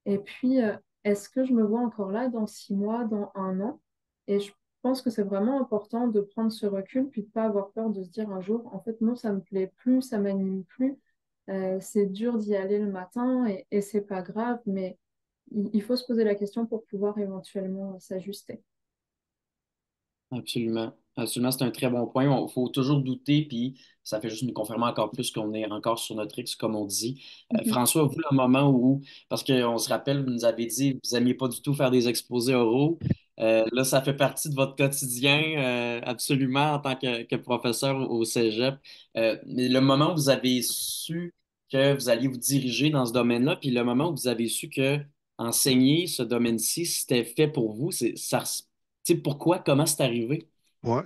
Et puis, est-ce que je me vois encore là dans 6 mois, dans un an? Et je pense que c'est vraiment important de prendre ce recul, puis de pas avoir peur de se dire un jour, en fait, non, ça me plaît plus, ça m'anime plus. C'est dur d'y aller le matin et c'est pas grave, mais il faut se poser la question pour pouvoir éventuellement s'ajuster. Absolument. Absolument, c'est un très bon point. Il faut toujours douter, puis ça fait juste nous confirmer encore plus qu'on est encore sur notre X, comme on dit. Mhm. François, vous, le moment où, parce qu'on se rappelle, vous nous avez dit, vous n'aimiez pas du tout faire des exposés oraux. Là, ça fait partie de votre quotidien, absolument, en tant que professeur au Cégep. Mais le moment où vous avez su que vous alliez vous diriger dans ce domaine-là, puis le moment où vous avez su que enseigner ce domaine-ci, c'était fait pour vous, tu sais, pourquoi, comment c'est arrivé? Ouais,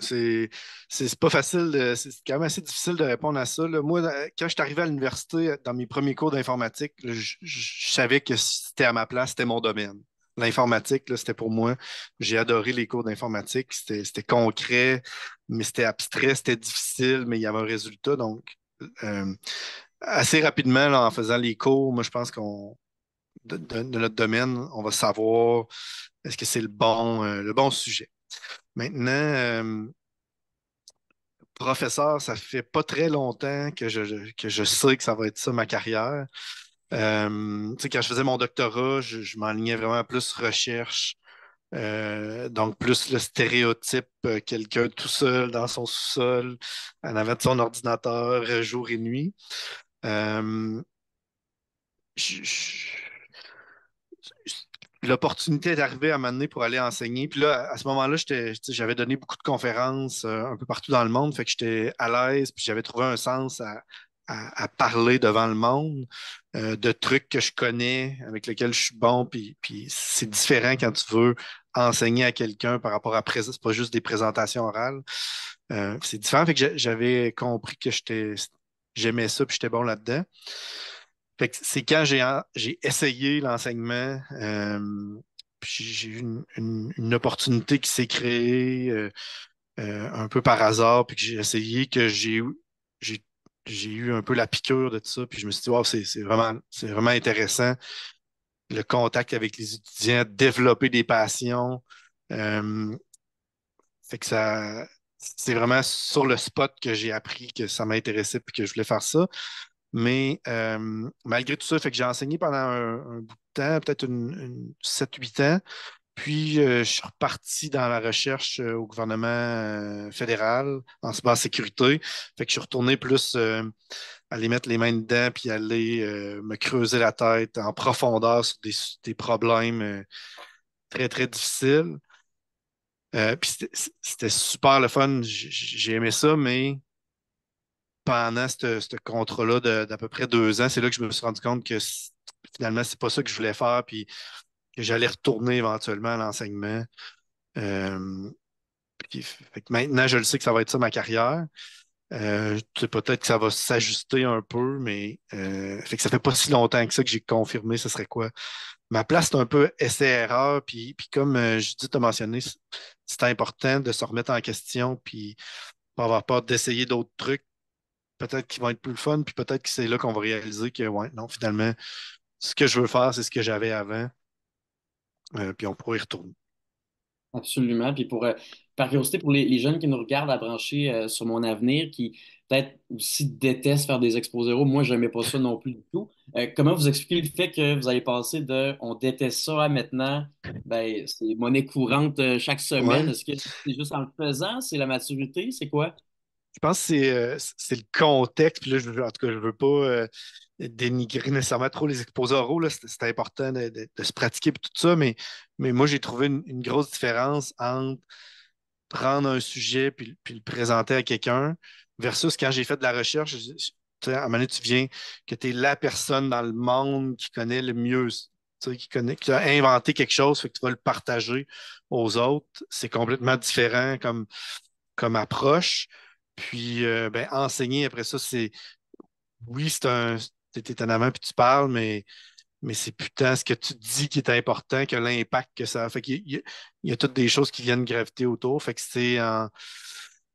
c'est pas facile, c'est quand même assez difficile de répondre à ça, là. Moi, quand je suis arrivé à l'université, dans mes premiers cours d'informatique, là, je savais que c'était à ma place, c'était mon domaine. L'informatique, là, c'était pour moi. J'ai adoré les cours d'informatique. C'était concret, mais c'était abstrait, c'était difficile, mais il y avait un résultat. Donc, euh, assez rapidement, là, en faisant les cours, moi, je pense de notre domaine, on va savoir est-ce que c'est le bon sujet. Maintenant, professeur, ça fait pas très longtemps que je sais que ça va être ça ma carrière. Tu sais, quand je faisais mon doctorat, je m'enlignais vraiment plus recherche, donc plus le stéréotype, quelqu'un tout seul dans son sous-sol, en avant de son ordinateur, jour et nuit. Euh, je- je- L'opportunité est arrivée à un moment donné pour aller enseigner. Puis là, à ce moment-là, tu sais, j'avais donné beaucoup de conférences un peu partout dans le monde. Fait que j'étais à l'aise, puis j'avais trouvé un sens à parler devant le monde de trucs que je connais, avec lesquels je suis bon. Puis c'est différent quand tu veux enseigner à quelqu'un par rapport à c'est pas juste des présentations orales. C'est différent. Fait que j'avais compris que j'aimais ça, puis j'étais bon là-dedans. Fait que c'est quand j'ai essayé l'enseignement, puis j'ai eu une opportunité qui s'est créée un peu par hasard, puis que j'ai essayé, j'ai, j'ai eu un peu la piqûre de tout ça, puis je me suis dit, wow, c'est vraiment intéressant, le contact avec les étudiants, développer des passions. Euh, Fait que c'est vraiment sur le spot que j'ai appris que ça m'intéressait, puis que je voulais faire ça. Mais malgré tout ça, fait que j'ai enseigné pendant un bout de temps, peut-être 7-8 ans. Puis je suis reparti dans la recherche au gouvernement fédéral en cybersécurité. Fait que je suis retourné plus aller mettre les mains dedans puis aller me creuser la tête en profondeur sur des problèmes très, très difficiles. Puis c'était super le fun. J'ai aimé ça, mais pendant ce contrat-là d'à peu près 2 ans, c'est là que je me suis rendu compte que finalement, c'est pas ça que je voulais faire, puis que j'allais retourner éventuellement à l'enseignement. Euh, Puis, fait que maintenant, je le sais que ça va être ça ma carrière. Tu sais, peut-être que ça va s'ajuster un peu, mais fait que ça fait pas si longtemps que ça que j'ai confirmé ce serait quoi. Ma place, c'est un peu essai-erreur, puis comme Judith a mentionné, c'est important de se remettre en question, puis pas avoir peur d'essayer d'autres trucs peut-être qu'ils vont être plus le fun, puis peut-être que c'est là qu'on va réaliser que, ouais, non, finalement, ce que je veux faire, c'est ce que j'avais avant, puis on pourrait y retourner. Absolument. Puis par curiosité, pour les jeunes qui nous regardent à brancher sur mon avenir, qui peut-être aussi détestent faire des exposés oraux, moi, je n'aimais pas ça non plus du tout. Comment vous expliquez le fait que vous avez passé de on déteste ça à maintenant, ben, c'est monnaie courante chaque semaine? Ouais, Est-ce que c'est juste en le faisant? C'est la maturité? C'est quoi? je pense que c'est le contexte, puis là, en tout cas, je veux pas dénigrer nécessairement trop les exposés oraux, là, c'est important de se pratiquer et tout ça, mais moi, j'ai trouvé une grosse différence entre prendre un sujet puis le présenter à quelqu'un versus quand j'ai fait de la recherche, tu sais, à un moment donné, tu viens que tu es la personne dans le monde qui connaît le mieux, tu sais, qui a inventé quelque chose, fait que tu vas le partager aux autres. C'est complètement différent comme approche. Puis, ben, enseigner après ça, oui, t'es en avant puis tu parles, mais c'est putain ce que tu dis qui est important que l'impact que ça a. Fait qu'il y a toutes des choses qui viennent graviter autour. Fait que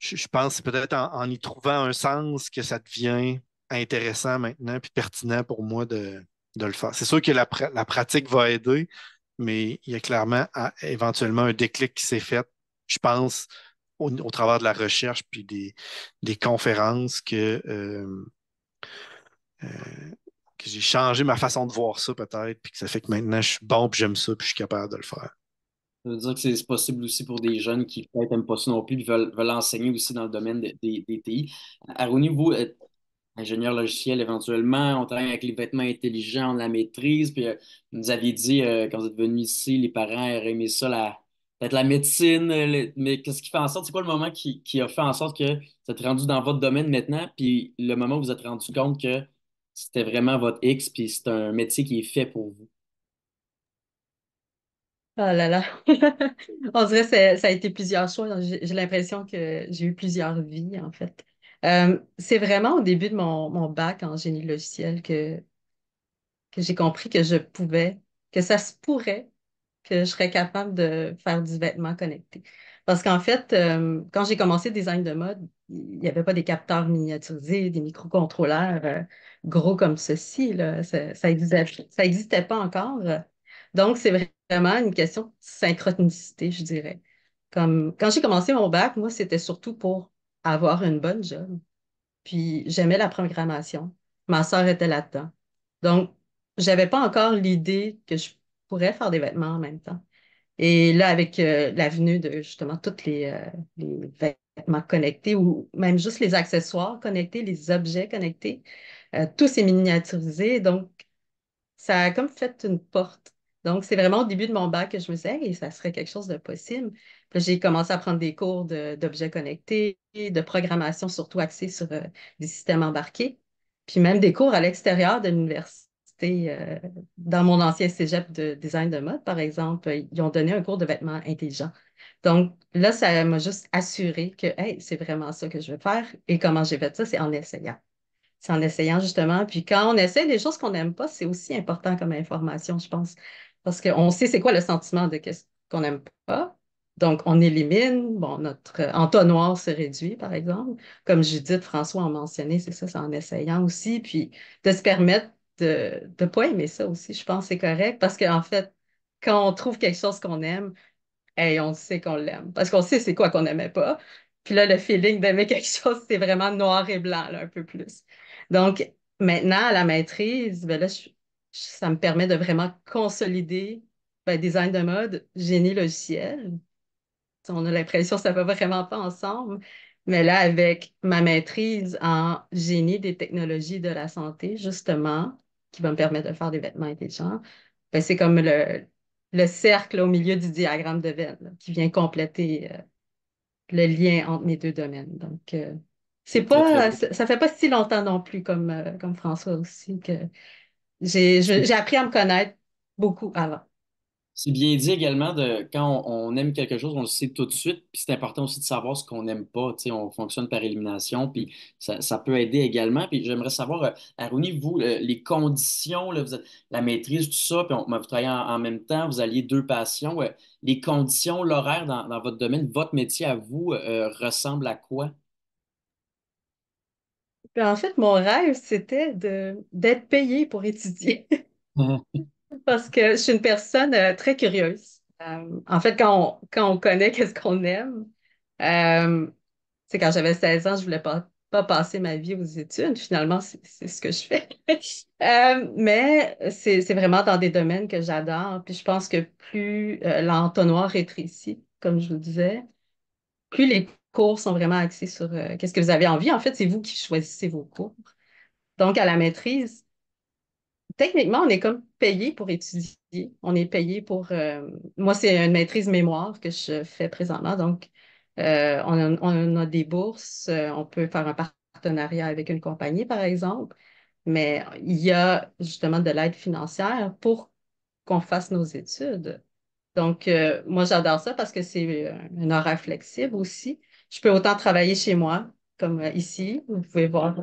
je pense que c'est peut-être en y trouvant un sens que ça devient intéressant maintenant puis pertinent pour moi de le faire. C'est sûr que la pratique va aider, mais il y a clairement éventuellement un déclic qui s'est fait, je pense, au travers de la recherche puis des conférences euh, que j'ai changé ma façon de voir ça peut-être, puis que ça fait que maintenant je suis bon, puis j'aime ça, puis je suis capable de le faire. Ça veut dire que c'est possible aussi pour des jeunes qui peut-être n'aiment pas ça non plus, puis veulent enseigner aussi dans le domaine des TI. Aroni, vous, ingénieur logiciel éventuellement, on travaille avec les vêtements intelligents, on la maîtrise. Puis vous nous aviez dit, quand vous êtes venu ici, les parents auraient aimé ça, peut-être la médecine. Mais qu'est-ce qui fait en sorte, c'est quoi le moment qui a fait en sorte que vous êtes rendu dans votre domaine maintenant, puis le moment où vous êtes rendu compte que c'était vraiment votre X, puis c'est un métier qui est fait pour vous? Oh là là. On dirait que ça a été plusieurs choix. J'ai l'impression que j'ai eu plusieurs vies, en fait. C'est vraiment au début de mon bac en génie logiciel que j'ai compris que je pouvais, que ça se pourrait que je serais capable de faire du vêtement connecté. Parce qu'en fait, quand j'ai commencé le design de mode, il n'y avait pas des capteurs miniaturisés, des microcontrôleurs gros comme ceci, là. Ça existait pas encore. Donc, c'est vraiment une question de synchronicité, je dirais. Comme quand j'ai commencé mon bac, moi, c'était surtout pour avoir une bonne job. Puis j'aimais la programmation. Ma sœur était là-dedans. Donc, j'avais pas encore l'idée que je pourrais faire des vêtements en même temps. Et là, avec l'avenue de justement les vêtements connectés ou même juste les accessoires connectés, les objets connectés, tout s'est miniaturisé. Donc, ça a comme fait une porte. Donc, c'est vraiment au début de mon bac que je me suis dit, hey, ça serait quelque chose de possible. Puis là, j'ai commencé à prendre des cours d'objets connectés, de programmation surtout axée sur des systèmes embarqués, puis même des cours à l'extérieur de l'université. Dans mon ancien cégep de design de mode, par exemple, ils ont donné un cours de vêtements intelligents. Donc là, ça m'a juste assuré que, hey, c'est vraiment ça que je veux faire. Et comment j'ai fait ça? C'est en essayant. C'est en essayant justement. Puis quand on essaie des choses qu'on n'aime pas, c'est aussi important comme information, je pense. Parce qu'on sait c'est quoi le sentiment de qu'est-ce qu'on n'aime pas. Donc, on élimine, bon, notre entonnoir se réduit, par exemple. Comme Judith, François en mentionné, c'est ça, c'est en essayant aussi. Puis de se permettre de ne pas aimer ça aussi, je pense que c'est correct. Parce qu'en fait, quand on trouve quelque chose qu'on aime, hey, on sait qu'on l'aime. Parce qu'on sait c'est quoi qu'on n'aimait pas. Puis là, le feeling d'aimer quelque chose, c'est vraiment noir et blanc, là, un peu plus. Donc, maintenant, à la maîtrise, ben là, ça me permet de vraiment consolider ben, design de mode, génie logiciel. On a l'impression que ça va vraiment pas ensemble. Mais là, avec ma maîtrise en génie des technologies de la santé, justement, qui va me permettre de faire des vêtements intelligents, ben, c'est comme le cercle au milieu du diagramme de Venn là, qui vient compléter le lien entre mes deux domaines. Donc, c'est C'est très, très pas, beau. ça fait pas si longtemps non plus comme François aussi que j'ai appris à me connaître beaucoup avant. C'est bien dit également de quand on aime quelque chose, on le sait tout de suite. Puis c'est important aussi de savoir ce qu'on n'aime pas. Tu sais, on fonctionne par élimination, puis ça peut aider également. Puis j'aimerais savoir, Aruni, vous, les conditions, là, vous êtes la maîtrise, tout ça, puis vous travaillez en même temps, vous alliez deux passions. Les conditions, l'horaire dans votre domaine, votre métier à vous, ressemble à quoi? Puis en fait, mon rêve, c'était d'être payée pour étudier. Parce que je suis une personne très curieuse. En fait, quand on connaît qu'est-ce qu'on aime, euh, c'est quand j'avais 16 ans, je voulais pas passer ma vie aux études. Finalement, c'est ce que je fais. Mais c'est vraiment dans des domaines que j'adore. Puis je pense que plus l'entonnoir rétrécit, comme je vous le disais, plus les cours sont vraiment axés sur qu'est-ce que vous avez envie. En fait, c'est vous qui choisissez vos cours. Donc, à la maîtrise, techniquement, on est comme payé pour étudier. On est payé pour... moi, c'est une maîtrise mémoire que je fais présentement. Donc, on a des bourses. On peut faire un partenariat avec une compagnie, par exemple. Mais il y a justement de l'aide financière pour qu'on fasse nos études. Donc, moi, j'adore ça parce que c'est un horaire flexible aussi. Je peux autant travailler chez moi, comme ici. Vous pouvez voir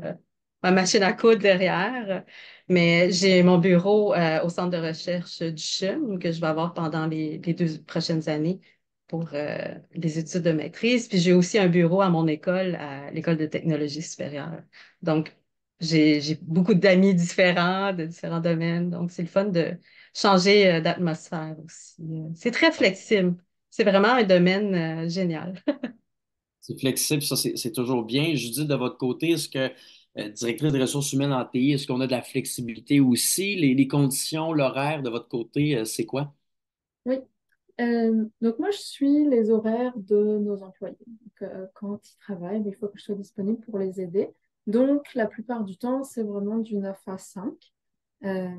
ma machine à coudre derrière. Mais j'ai mon bureau au centre de recherche du CHUM que je vais avoir pendant les 2 prochaines années pour les études de maîtrise. Puis j'ai aussi un bureau à mon école, à l'École de technologie supérieure. Donc, j'ai beaucoup d'amis différents, de différents domaines. Donc, c'est le fun de changer d'atmosphère aussi. C'est très flexible. C'est vraiment un domaine génial. C'est flexible, ça, c'est toujours bien. Judith, de votre côté, est-ce que, directrice des ressources humaines en TI, est-ce qu'on a de la flexibilité aussi? Les conditions, l'horaire de votre côté, c'est quoi? Oui. Donc moi, je suis les horaires de nos employés. Donc, quand ils travaillent, il faut que je sois disponible pour les aider. Donc la plupart du temps, c'est vraiment du 9 à 5. Euh,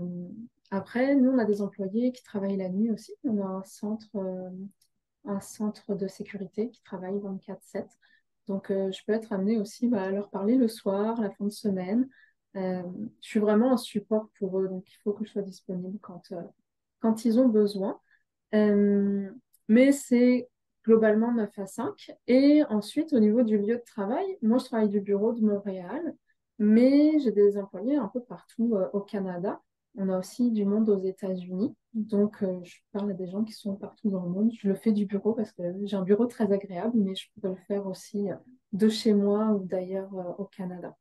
Après, nous, on a des employés qui travaillent la nuit aussi. On a un centre de sécurité qui travaille 24/7. Donc, je peux être amenée aussi à leur parler le soir, la fin de semaine. Euh, je suis vraiment un support pour eux, donc il faut que je sois disponible quand ils ont besoin. Euh, mais c'est globalement 9 à 5. Et ensuite, au niveau du lieu de travail, moi, je travaille du bureau de Montréal, mais j'ai des employés un peu partout au Canada. On a aussi du monde aux États-Unis. Donc, je parle à des gens qui sont partout dans le monde. Je le fais du bureau parce que j'ai un bureau très agréable, mais je peux le faire aussi de chez moi ou d'ailleurs au Canada.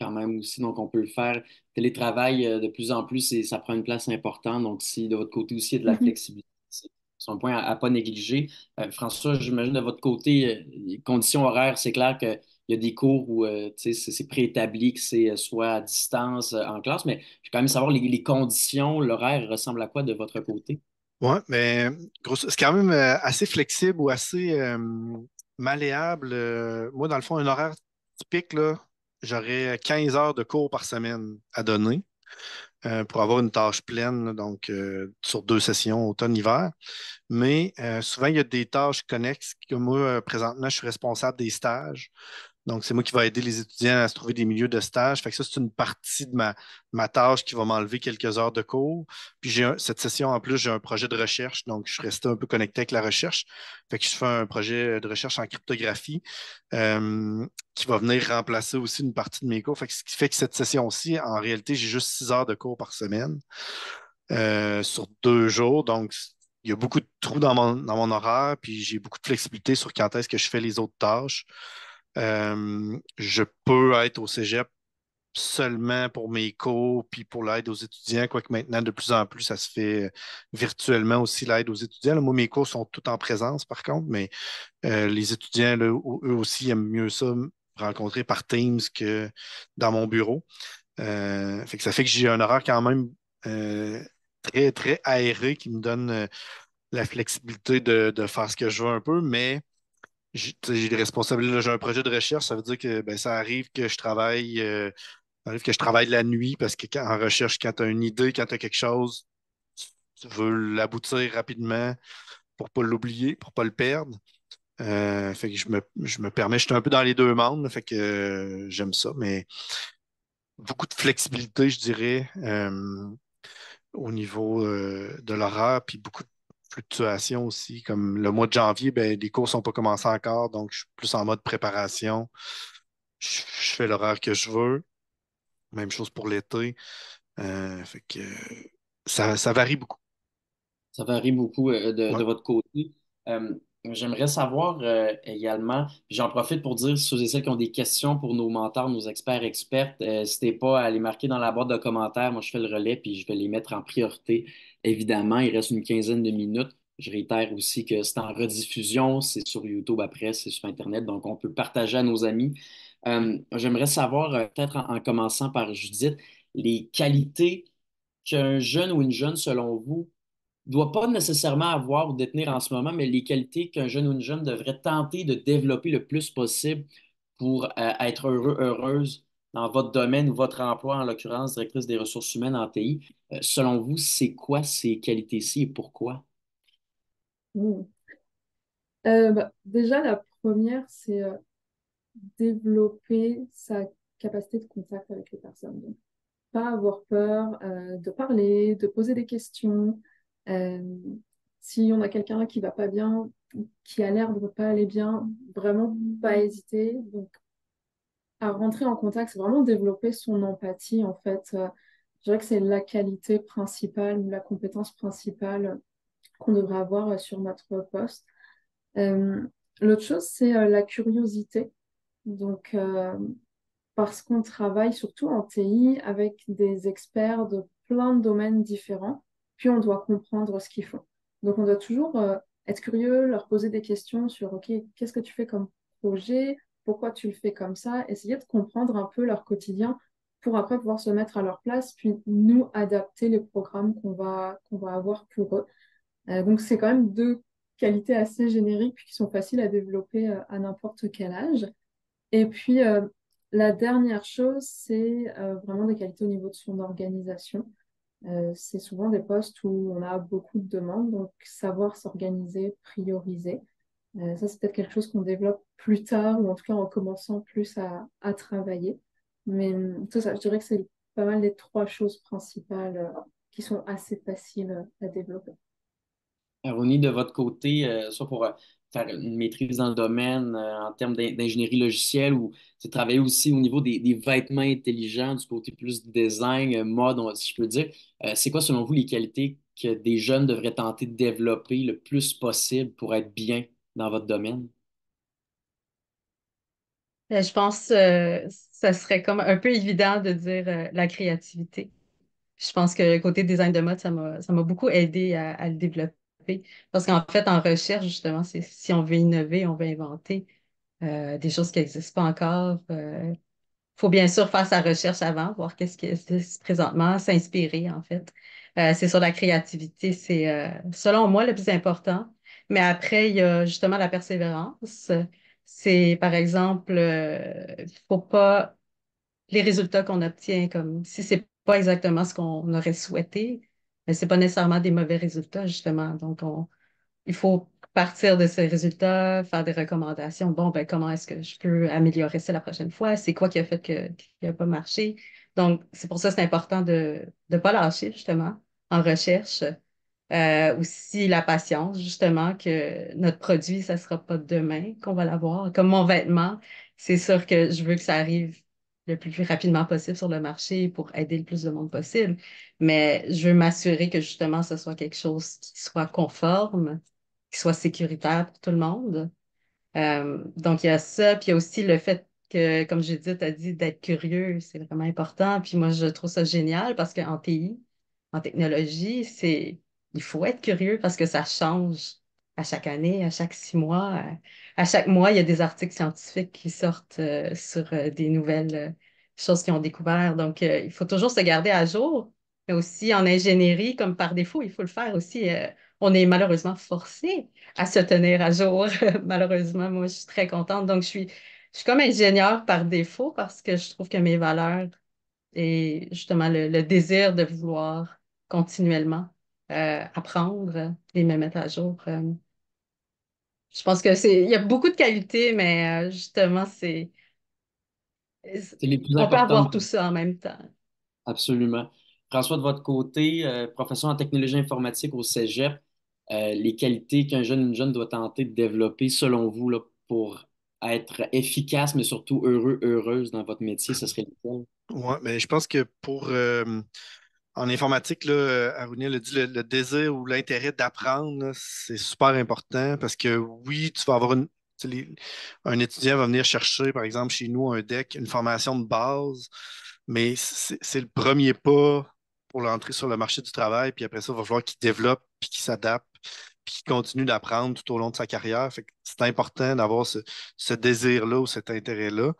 Quand même aussi. Donc, on peut le faire. Télétravail, de plus en plus, ça prend une place importante. Donc, si de votre côté aussi, il y a de la Mhm. flexibilité, c'est un point à pas négliger. François, j'imagine de votre côté, les conditions horaires, c'est clair qu'il y a des cours où tu sais, c'est préétabli que c'est soit à distance, en classe, mais je veux quand même savoir les conditions, l'horaire ressemble à quoi de votre côté? Ouais, mais c'est quand même assez flexible ou assez malléable. Moi, dans le fond, un horaire typique, là, j'aurais 15 heures de cours par semaine à donner pour avoir une tâche pleine, là, donc sur 2 sessions, automne-hiver. Mais souvent, il y a des tâches connexes que moi, présentement, je suis responsable des stages. Donc, c'est moi qui vais aider les étudiants à se trouver des milieux de stage. Fait que ça, c'est une partie de ma tâche qui va m'enlever quelques heures de cours. Puis, cette session, en plus, j'ai un projet de recherche. Donc, je suis resté un peu connecté avec la recherche. Fait que je fais un projet de recherche en cryptographie euh, qui va venir remplacer aussi une partie de mes cours. Fait que ce qui fait que cette session-ci, en réalité, j'ai juste 6 heures de cours par semaine sur 2 jours. Donc, il y a beaucoup de trous dans mon horaire, puis j'ai beaucoup de flexibilité sur quand est-ce que je fais les autres tâches. Je peux être au cégep seulement pour mes cours, puis pour l'aide aux étudiants, quoique maintenant, de plus en plus, ça se fait virtuellement aussi, l'aide aux étudiants. Là, moi, mes cours sont tout en présence, par contre, mais les étudiants, là, eux aussi, aiment mieux ça, me rencontrer par Teams que dans mon bureau. Ça fait que j'ai un horaire quand même euh, très, très aéré qui me donne la flexibilité de faire ce que je veux un peu, mais tu sais, j'ai des responsabilités. Là, j'ai un projet de recherche, ça veut dire que ben, ça arrive que je travaille la nuit parce que en recherche, quand tu as une idée, quand tu as quelque chose, tu veux l'aboutir rapidement pour pas l'oublier, pour pas le perdre. Fait que je me permets, je suis un peu dans les deux mondes, fait que j'aime ça, mais beaucoup de flexibilité, je dirais, au niveau de l'horaire, puis beaucoup de fluctuations aussi. Comme le mois de janvier, ben, les cours ne sont pas commencés encore, donc je suis plus en mode préparation. Je fais l'horaire que je veux. Même chose pour l'été. Fait que ça varie beaucoup. Ça varie beaucoup de Ouais. votre côté. Euh, J'aimerais savoir également, puis j'en profite pour dire, ceux et celles qui ont des questions pour nos mentors, nos experts, expertes, n'hésitez pas à les marquer dans la boîte de commentaires. Moi, je fais le relais, puis je vais les mettre en priorité. Évidemment, il reste une quinzaine de minutes. Je réitère aussi que c'est en rediffusion, c'est sur YouTube après, c'est sur Internet, donc on peut partager à nos amis. J'aimerais savoir, peut-être en commençant par Judith, les qualités qu'un jeune ou une jeune, selon vous, doit pas nécessairement avoir ou détenir en ce moment, mais les qualités qu'un jeune ou une jeune devrait tenter de développer le plus possible pour être heureux, heureuse dans votre domaine ou votre emploi, en l'occurrence, directrice des ressources humaines en TI. Selon vous, c'est quoi ces qualités-ci et pourquoi? Mm. Déjà, la première, c'est développer sa capacité de contact avec les personnes. Donc, pas avoir peur de parler, de poser des questions. Euh, Si on a quelqu'un qui va pas bien, qui a l'air de ne pas aller bien, vraiment pas hésiter. Donc, à rentrer en contact, c'est vraiment développer son empathie, en fait. Je dirais que c'est la qualité principale ou la compétence principale qu'on devrait avoir sur notre poste. Euh, L'autre chose, c'est la curiosité. Donc, parce qu'on travaille surtout en TI avec des experts de plein de domaines différents, puis on doit comprendre ce qu'ils font. Donc, on doit toujours être curieux, leur poser des questions sur, OK, qu'est-ce que tu fais comme projet? Pourquoi tu le fais comme ça? Essayer de comprendre un peu leur quotidien pour après pouvoir se mettre à leur place, puis nous adapter les programmes qu'on va avoir pour eux. Donc, c'est quand même deux qualités assez génériques puis qui sont faciles à développer à n'importe quel âge. Et puis, la dernière chose, c'est vraiment des qualités au niveau de son organisation. C'est souvent des postes où on a beaucoup de demandes, donc savoir s'organiser, prioriser. Ça, c'est peut-être quelque chose qu'on développe plus tard, ou en tout cas en commençant plus à travailler. Mais tout ça, je dirais que c'est pas mal les trois choses principales qui sont assez faciles à développer. Ronnie, de votre côté, soit pour faire une maîtrise dans le domaine en termes d'ingénierie logicielle ou c'est travailler aussi au niveau des vêtements intelligents, du côté plus design, mode, si je peux dire, c'est quoi selon vous les qualités que des jeunes devraient tenter de développer le plus possible pour être bien dans votre domaine? Je pense ça serait comme un peu évident de dire la créativité. Je pense que le côté design de mode, ça m'a beaucoup aidé à le développer. Parce qu'en fait, en recherche, justement, c'est si on veut innover, on veut inventer des choses qui n'existent pas encore. Faut bien sûr faire sa recherche avant, voir qu'est-ce qui existe présentement, s'inspirer en fait. C'est sur la créativité, c'est selon moi le plus important. Mais après, il y a justement la persévérance. C'est par exemple, faut pas les résultats qu'on obtient, comme si c'est pas exactement ce qu'on aurait souhaité, mais c'est pas nécessairement des mauvais résultats justement. Donc il faut partir de ces résultats, faire des recommandations. Bon, ben, comment est-ce que je peux améliorer ça la prochaine fois? C'est quoi qui a fait qui n'a pas marché? Donc, c'est pour ça que c'est important de ne pas lâcher, justement, en recherche. Aussi la patience, justement, que notre produit, ça ne sera pas demain qu'on va l'avoir. Comme mon vêtement, c'est sûr que je veux que ça arrive le plus rapidement possible sur le marché pour aider le plus de monde possible. Mais je veux m'assurer que justement, ce soit quelque chose qui soit conforme, qui soit sécuritaire pour tout le monde. Donc, il y a ça, puis il y a aussi le fait que, comme j'ai dit, tu as dit d'être curieux, c'est vraiment important. Puis moi, je trouve ça génial parce qu'en TI, en technologie, il faut être curieux parce que ça change à chaque année, à chaque 6 mois. À chaque mois, il y a des articles scientifiques qui sortent sur des nouvelles choses qu'ils ont découvert. Donc, il faut toujours se garder à jour, mais aussi en ingénierie, comme par défaut, il faut le faire aussi. On est malheureusement forcé à se tenir à jour. Malheureusement, moi, je suis très contente. Donc, je suis comme ingénieure par défaut parce que je trouve que mes valeurs et justement le désir de vouloir continuellement apprendre et me mettre à jour. Je pense que il y a beaucoup de qualités, mais justement, C'est les plus on peut importantes. avoir tout ça en même temps. Absolument. François, de votre côté, professeur en technologie informatique au Cégep, les qualités qu'un jeune, une jeune doit tenter de développer selon vous là, pour être efficace, mais surtout heureux, heureuse dans votre métier, ce serait lequel? Ouais, mais je pense que en informatique, là, Arouni a dit le désir ou l'intérêt d'apprendre, là, c'est super important parce que oui, tu vas avoir tu sais, un étudiant va venir chercher, par exemple, chez nous, un deck, une formation de base, mais c'est le premier pas pour l'entrée sur le marché du travail. Puis après ça, il va falloir qu'il développe, puis qu'il s'adapte, puis qu'il continue d'apprendre tout au long de sa carrière. Fait que c'est important d'avoir ce désir-là ou cet intérêt-là.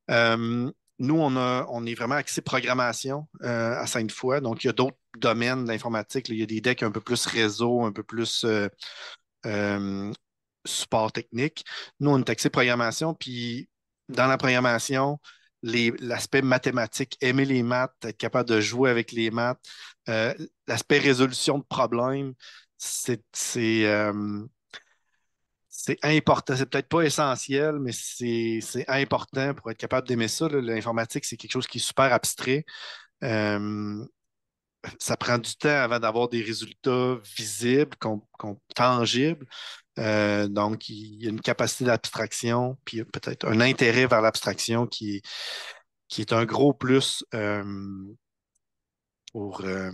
Euh, Nous, on est vraiment axé programmation à Sainte-Foy. Donc, il y a d'autres domaines de l'informatique. Là. Il y a des decks un peu plus réseau, un peu plus euh, support technique. Nous, on est axé programmation. Puis, dans la programmation, l'aspect mathématique, aimer les maths, être capable de jouer avec les maths, euh, l'aspect résolution de problèmes, c'est important. C'est peut-être pas essentiel, mais c'est important pour être capable d'aimer ça, là. L'informatique, c'est quelque chose qui est super abstrait. Euh, Ça prend du temps avant d'avoir des résultats visibles, tangibles. Donc, il y a une capacité d'abstraction, puis il y a peut-être un intérêt vers l'abstraction qui est un gros plus pour, euh,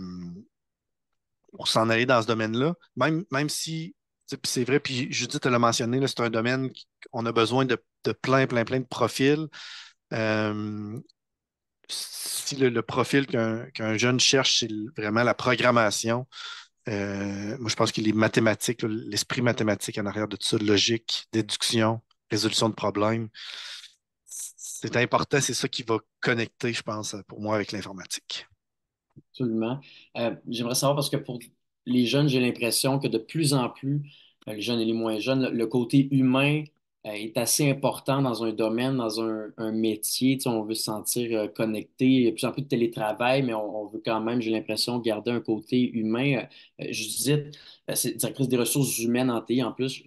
pour s'en aller dans ce domaine-là. Même si, tu sais, puis c'est vrai, puis Judith l'a mentionné, là, c'est un domaine qu'on a besoin de plein de profils. Euh, Si le profil qu'un jeune cherche, c'est vraiment la programmation, moi, je pense que les mathématiques, là, l'esprit mathématique en arrière de tout ça, logique, déduction, résolution de problèmes, c'est important, c'est ça qui va connecter, je pense, pour moi, avec l'informatique. Absolument. J'aimerais savoir parce que pour les jeunes, j'ai l'impression que de plus en plus, les jeunes et les moins jeunes, le côté humain est assez important dans un domaine, dans un métier. Tu sais, on veut se sentir connecté. Il y a de plus en plus de télétravail, mais on veut quand même, j'ai l'impression, garder un côté humain. Judith, c'est directrice des ressources humaines en TI. En plus,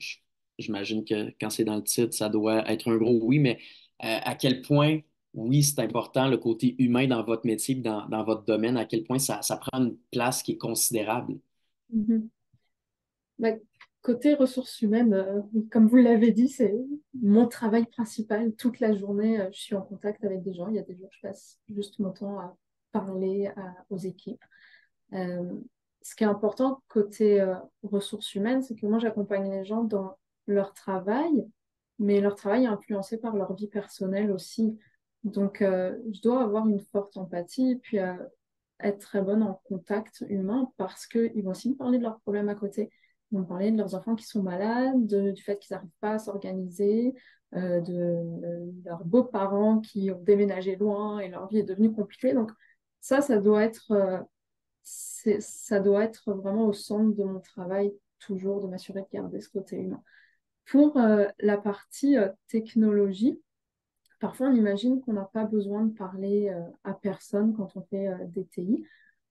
j'imagine que quand c'est dans le titre, ça doit être un gros oui, mais à quel point, oui, c'est important le côté humain dans votre métier, dans votre domaine, à quel point ça prend une place qui est considérable. Mhm. Bah, côté ressources humaines, comme vous l'avez dit, c'est mon travail principal. Toute la journée, je suis en contact avec des gens. Il y a des jours, je passe juste mon temps à parler aux équipes. Euh, Ce qui est important côté ressources humaines, c'est que moi, j'accompagne les gens dans leur travail, mais leur travail est influencé par leur vie personnelle aussi. Donc, je dois avoir une forte empathie, puis être très bonne en contact humain parce qu'ils vont aussi me parler de leurs problèmes à côté. Ils vont me parler de leurs enfants qui sont malades, du fait qu'ils n'arrivent pas à s'organiser, de leurs beaux-parents qui ont déménagé loin et leur vie est devenue compliquée. Donc, ça doit être ça doit être vraiment au centre de mon travail, toujours de m'assurer de garder ce côté humain. Pour la partie technologie, parfois on imagine qu'on n'a pas besoin de parler à personne quand on fait des TI.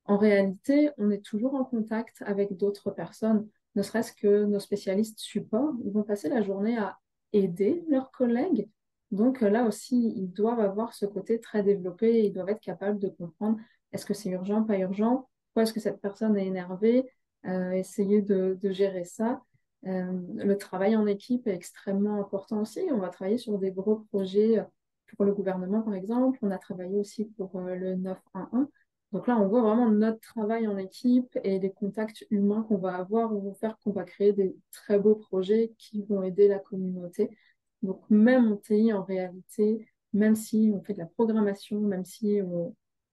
En réalité, on est toujours en contact avec d'autres personnes, ne serait-ce que nos spécialistes support. Ils vont passer la journée à aider leurs collègues. Donc là aussi, ils doivent avoir ce côté très développé et ils doivent être capables de comprendre est-ce que c'est urgent, pas urgent, pourquoi est-ce que cette personne est énervée, essayer de gérer ça. Le travail en équipe est extrêmement important aussi. On va travailler sur des gros projets pour le gouvernement, par exemple. On a travaillé aussi pour le 911. Donc là, on voit vraiment notre travail en équipe et les contacts humains qu'on va avoir vont faire qu'on va créer des très beaux projets qui vont aider la communauté. Donc même en TI, en réalité, même si on fait de la programmation, même si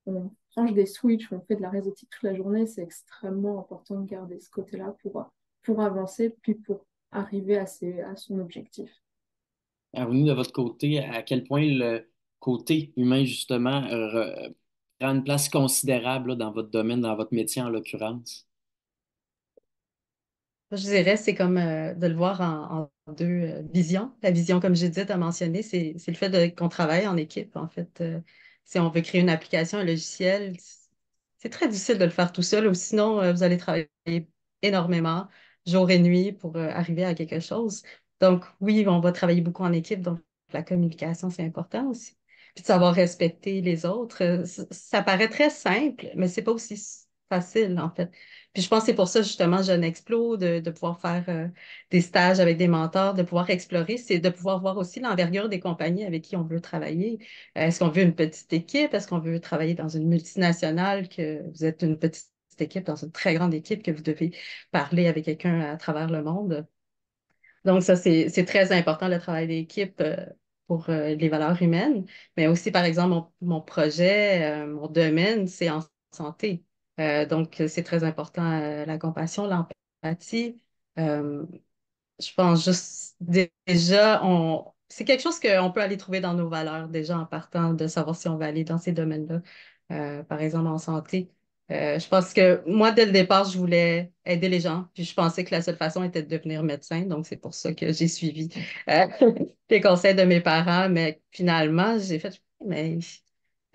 on range des switches, on fait de la réseautique toute la journée, c'est extrêmement important de garder ce côté-là pour avancer, puis pour arriver à son objectif. Vous, de votre côté, à quel point le côté humain, justement, prend une place considérable là, dans votre domaine, dans votre métier en l'occurrence? Je dirais, c'est comme de le voir en deux visions. La vision, comme Judith a mentionné, c'est le fait qu'on travaille en équipe, en fait. Si on veut créer une application, un logiciel, c'est très difficile de le faire tout seul, ou sinon, vous allez travailler énormément, jour et nuit, pour arriver à quelque chose. Donc, oui, on va travailler beaucoup en équipe, donc la communication, c'est important aussi. Puis de savoir respecter les autres, ça paraît très simple, mais c'est pas aussi facile, en fait. Puis je pense que c'est pour ça, justement, Jeune Explo, de pouvoir faire des stages avec des mentors, de pouvoir explorer, c'est de pouvoir voir aussi l'envergure des compagnies avec qui on veut travailler. Est-ce qu'on veut une petite équipe? Est-ce qu'on veut travailler dans une multinationale, que vous êtes une petite équipe, dans une très grande équipe, que vous devez parler avec quelqu'un à travers le monde? Donc, ça, c'est très important, le travail d'équipe pour les valeurs humaines. Mais aussi, par exemple, mon projet, mon domaine, c'est en santé. Donc, c'est très important, la compassion, l'empathie. Euh, je pense juste déjà, c'est quelque chose qu'on peut aller trouver dans nos valeurs déjà en partant de savoir si on va aller dans ces domaines-là. Par exemple, en santé. Je pense que moi, dès le départ, je voulais aider les gens, puis je pensais que la seule façon était de devenir médecin, donc c'est pour ça que j'ai suivi euh, les conseils de mes parents, mais finalement, j'ai fait, mais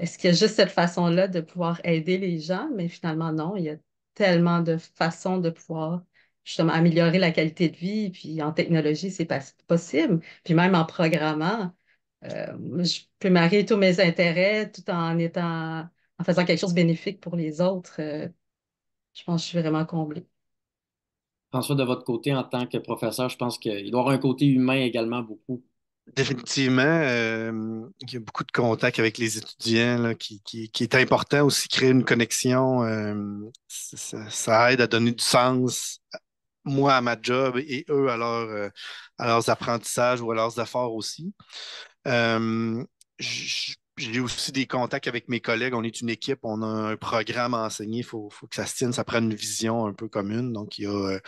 est-ce qu'il y a juste cette façon-là de pouvoir aider les gens? Mais finalement, non, il y a tellement de façons de pouvoir justement améliorer la qualité de vie, puis en technologie, c'est pas possible. Puis même en programmant, je peux marier tous mes intérêts tout en faisant quelque chose de bénéfique pour les autres. Je pense que je suis vraiment comblée. François, de votre côté, en tant que professeur, je pense qu'il doit y avoir un côté humain également beaucoup. Définitivement, il y a beaucoup de contacts avec les étudiants là, qui est important aussi, créer une connexion. Ça aide à donner du sens, moi à ma job et eux à leurs apprentissages ou à leurs efforts aussi. Euh, j'ai aussi des contacts avec mes collègues. On est une équipe, on a un programme à enseigner. Faut que ça se tienne, ça prenne une vision un peu commune. Donc, il y a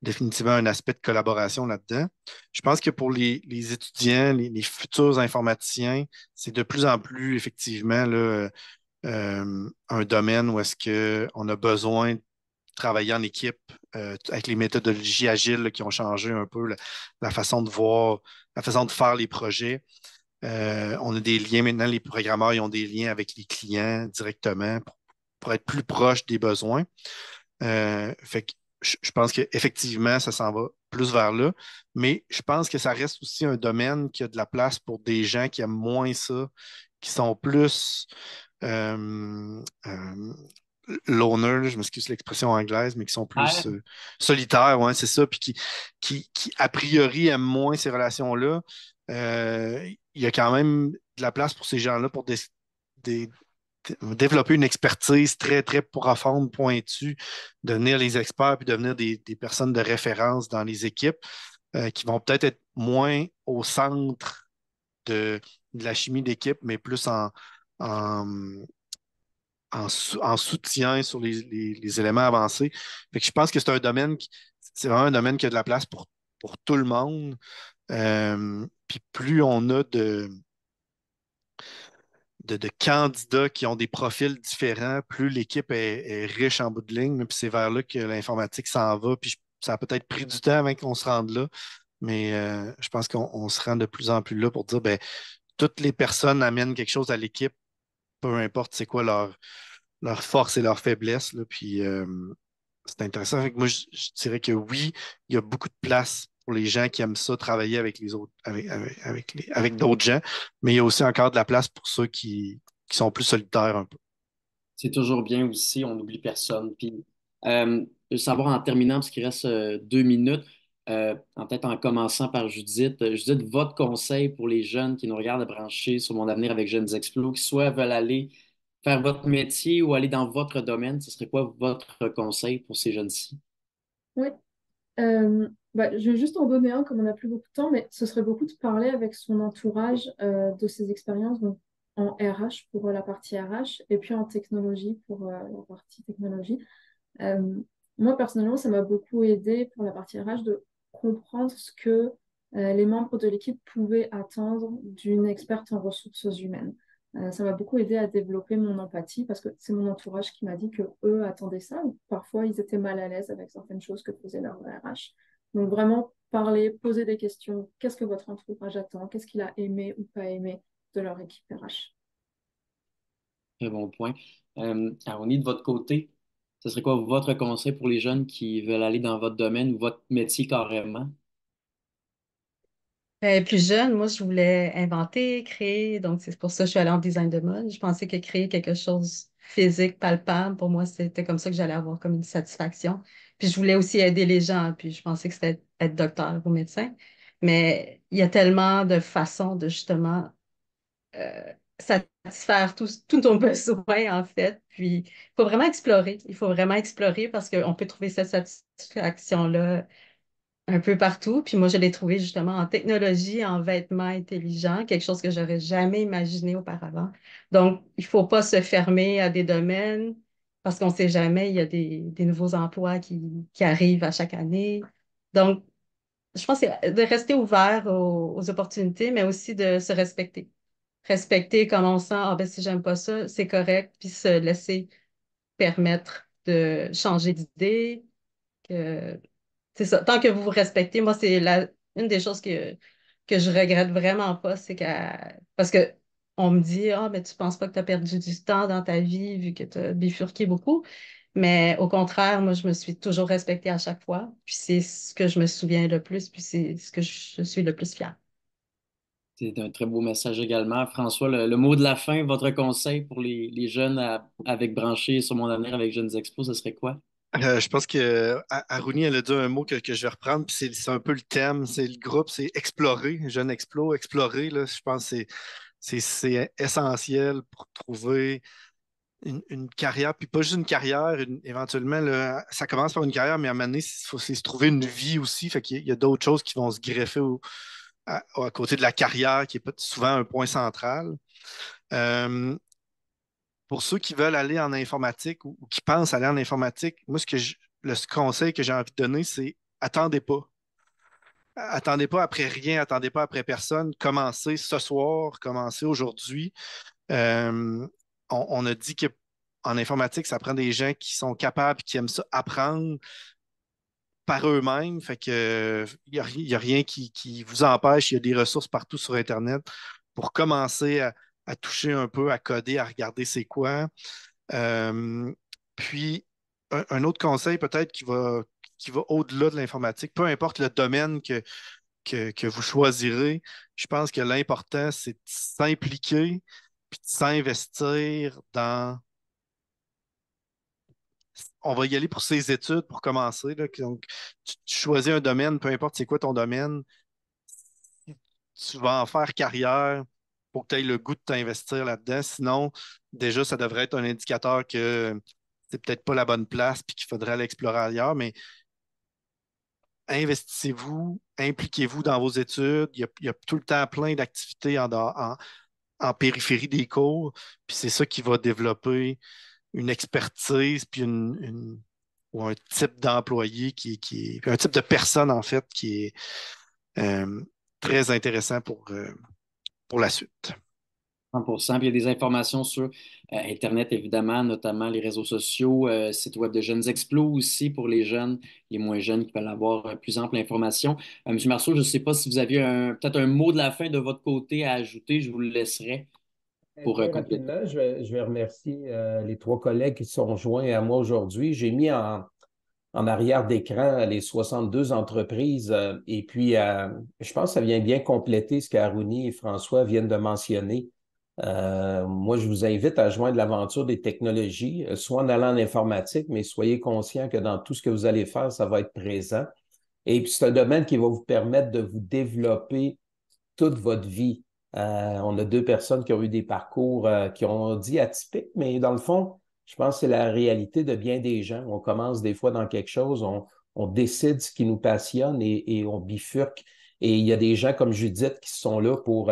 définitivement un aspect de collaboration là-dedans. Je pense que pour les étudiants, les futurs informaticiens, c'est de plus en plus effectivement là, un domaine où est-ce qu'on a besoin de travailler en équipe avec les méthodologies agiles là, qui ont changé un peu la façon de voir, la façon de faire les projets. On a des liens maintenant, les programmeurs ils ont des liens avec les clients directement pour être plus proche des besoins. Fait que je pense qu'effectivement, ça s'en va plus vers là, mais je pense que ça reste aussi un domaine qui a de la place pour des gens qui aiment moins ça, qui sont plus loner, je m'excuse l'expression anglaise, mais qui sont plus solitaires, ouais, c'est ça, puis qui, a priori, aiment moins ces relations-là. Il y a quand même de la place pour ces gens-là pour des- développer une expertise très, très profonde, pointue, devenir les experts, puis devenir des personnes de référence dans les équipes qui vont peut-être être moins au centre de la chimie d'équipe, mais plus en, en soutien sur les éléments avancés. Fait que je pense que c'est vraiment un domaine qui a de la place pour tout le monde. Puis plus on a de candidats qui ont des profils différents, plus l'équipe est riche en bout de ligne. Puis c'est vers là que l'informatique s'en va. Puis ça a peut-être pris du temps avant qu'on se rende là, mais je pense qu'on se rend de plus en plus là pour dire, ben, toutes les personnes amènent quelque chose à l'équipe, peu importe c'est quoi leur force et leur faiblesse. Là, puis c'est intéressant. Fait que moi, je dirais que oui, il y a beaucoup de place pour les gens qui aiment ça, travailler avec les autres, avec d'autres gens, mais il y a aussi encore de la place pour ceux qui sont plus solitaires un peu. C'est toujours bien aussi, on n'oublie personne. Puis, je veux savoir en terminant, parce qu'il reste 2 minutes, en peut-être en commençant par Judith. Judith, votre conseil pour les jeunes qui nous regardent à brancher sur Mon Avenir avec Jeunes Explos, qui soit veulent aller faire votre métier ou aller dans votre domaine, ce serait quoi votre conseil pour ces jeunes-ci? Oui. Je vais juste en donner un, comme on n'a plus beaucoup de temps, mais ce serait beaucoup de parler avec son entourage de ses expériences, donc en RH pour la partie RH et puis en technologie pour la partie technologie. Euh, Moi, personnellement, ça m'a beaucoup aidé pour la partie RH de comprendre ce que les membres de l'équipe pouvaient attendre d'une experte en ressources humaines. Ça m'a beaucoup aidé à développer mon empathie parce que c'est mon entourage qui m'a dit que eux attendaient ça. Ou parfois, ils étaient mal à l'aise avec certaines choses que faisait leur RH. Donc, vraiment parler, poser des questions. Qu'est-ce que votre entourage attend? Qu'est-ce qu'il a aimé ou pas aimé de leur équipe RH? Très bon point. Aroni, de votre côté, ce serait quoi votre conseil pour les jeunes qui veulent aller dans votre domaine ou votre métier carrément? Plus jeune, moi, je voulais inventer, créer. Donc, c'est pour ça que je suis allée en design de mode. Je pensais que créer quelque chose physique, palpable, pour moi, c'était comme ça que j'allais avoir comme une satisfaction. Puis, je voulais aussi aider les gens. Puis, je pensais que c'était être docteur ou médecin. Mais il y a tellement de façons de justement satisfaire tout ton besoin, en fait. Puis, il faut vraiment explorer. Il faut vraiment explorer parce qu'on peut trouver cette satisfaction-là un peu partout. Puis moi, je l'ai trouvé justement en technologie, en vêtements intelligents, quelque chose que j'aurais jamais imaginé auparavant. Donc, il faut pas se fermer à des domaines parce qu'on sait jamais, il y a des nouveaux emplois qui arrivent à chaque année. Donc, je pense que c'est de rester ouvert aux opportunités, mais aussi de se respecter. Respecter comme on sent, ah ben si j'aime pas ça, c'est correct, puis se laisser permettre de changer d'idée, que c'est ça. Tant que vous vous respectez, moi, une des choses que je regrette vraiment pas, c'est parce que on me dit, ah, mais tu penses pas que tu as perdu du temps dans ta vie vu que tu as bifurqué beaucoup. Mais au contraire, moi, je me suis toujours respectée à chaque fois. Puis c'est ce que je me souviens le plus, puis c'est ce que je suis le plus fière. C'est un très beau message également. François, le mot de la fin, votre conseil pour les jeunes avec branché sur Mon Avenir avec Jeunes Expos, ce serait quoi? Je pense que Aruni, elle a dit un mot que je vais reprendre, puis c'est un peu le thème, c'est le groupe, c'est explorer, Jeune Explo, explorer, là, je pense que c'est essentiel pour trouver une carrière, puis pas juste une carrière, éventuellement, là, ça commence par une carrière, mais à un moment donné, il faut c'est se trouver une vie aussi, fait qu'il y a d'autres choses qui vont se greffer à côté de la carrière, qui est souvent un point central. Euh, pour ceux qui veulent aller en informatique ou qui pensent aller en informatique, moi, le conseil que j'ai envie de donner, c'est attendez pas. Attendez pas après rien, attendez pas après personne. Commencez ce soir, commencez aujourd'hui. On a dit que en informatique, ça prend des gens qui sont capables, qui aiment ça apprendre par eux-mêmes. Fait que il y a rien qui vous empêche. Il y a des ressources partout sur Internet pour commencer à toucher un peu, à coder, à regarder c'est quoi. Euh, puis, un autre conseil peut-être qui va au-delà de l'informatique, peu importe le domaine que vous choisirez, je pense que l'important, c'est de s'impliquer puis de s'investir dans. On va y aller pour ses études pour commencer, là. Donc, tu choisis un domaine, peu importe c'est quoi ton domaine, tu vas en faire carrière pour que tu aies le goût de t'investir là-dedans. Sinon, déjà, ça devrait être un indicateur que c'est peut-être pas la bonne place puis qu'il faudrait aller explorer ailleurs, mais investissez-vous, impliquez-vous dans vos études. Il y a tout le temps plein d'activités en périphérie des cours, puis c'est ça qui va développer une expertise puis ou un type d'employé un type de personne en fait qui est euh, très intéressant pour la suite. 100%. Puis il y a des informations sur Internet, évidemment, notamment les réseaux sociaux, site web de Jeunes Explos aussi pour les jeunes, les moins jeunes qui veulent avoir plus ample information. Monsieur Marceau, je ne sais pas si vous aviez peut-être un mot de la fin de votre côté à ajouter, je vous le laisserai pour Très compléter. rapidement, je vais remercier les trois collègues qui sont joints à moi aujourd'hui. J'ai mis en arrière d'écran les 62 entreprises et puis je pense que ça vient bien compléter ce qu'Aruni et François viennent de mentionner. Moi, je vous invite à joindre l'aventure des technologies, soit en allant en informatique, mais soyez conscients que dans tout ce que vous allez faire, ça va être présent. Et puis, c'est un domaine qui va vous permettre de vous développer toute votre vie. On a deux personnes qui ont eu des parcours qui ont dit atypiques, mais dans le fond, je pense que c'est la réalité de bien des gens. On commence des fois dans quelque chose, on décide ce qui nous passionne et on bifurque. Et il y a des gens comme Judith qui sont là pour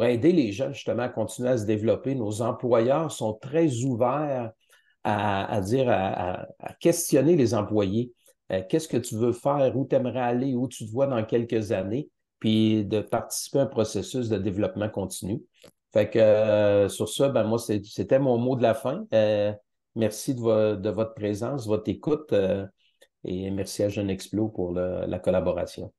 aider les gens justement à continuer à se développer. Nos employeurs sont très ouverts à questionner les employés. Qu'est-ce que tu veux faire? Où tu aimerais aller? Où tu te vois dans quelques années? Puis de participer à un processus de développement continu. Fait que sur ça, ben moi, c'était mon mot de la fin. Merci de votre présence, votre écoute et merci à Jeune Explo pour la collaboration.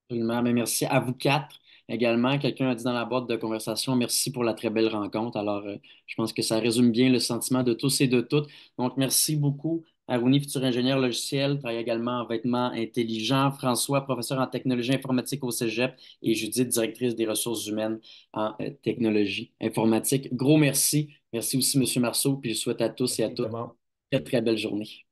Absolument. Mais merci à vous quatre également. Quelqu'un a dit dans la boîte de conversation, merci pour la très belle rencontre. Alors, je pense que ça résume bien le sentiment de tous et de toutes. Donc, merci beaucoup. Aruni, futur ingénieur logiciel, travaille également en vêtements intelligents. François, professeur en technologie informatique au Cégep. Et Judith, directrice des ressources humaines en technologie informatique. Gros merci. Merci aussi, Monsieur Marceau. Puis je souhaite à tous et à Merci, toutes Thomas. une très très belle journée.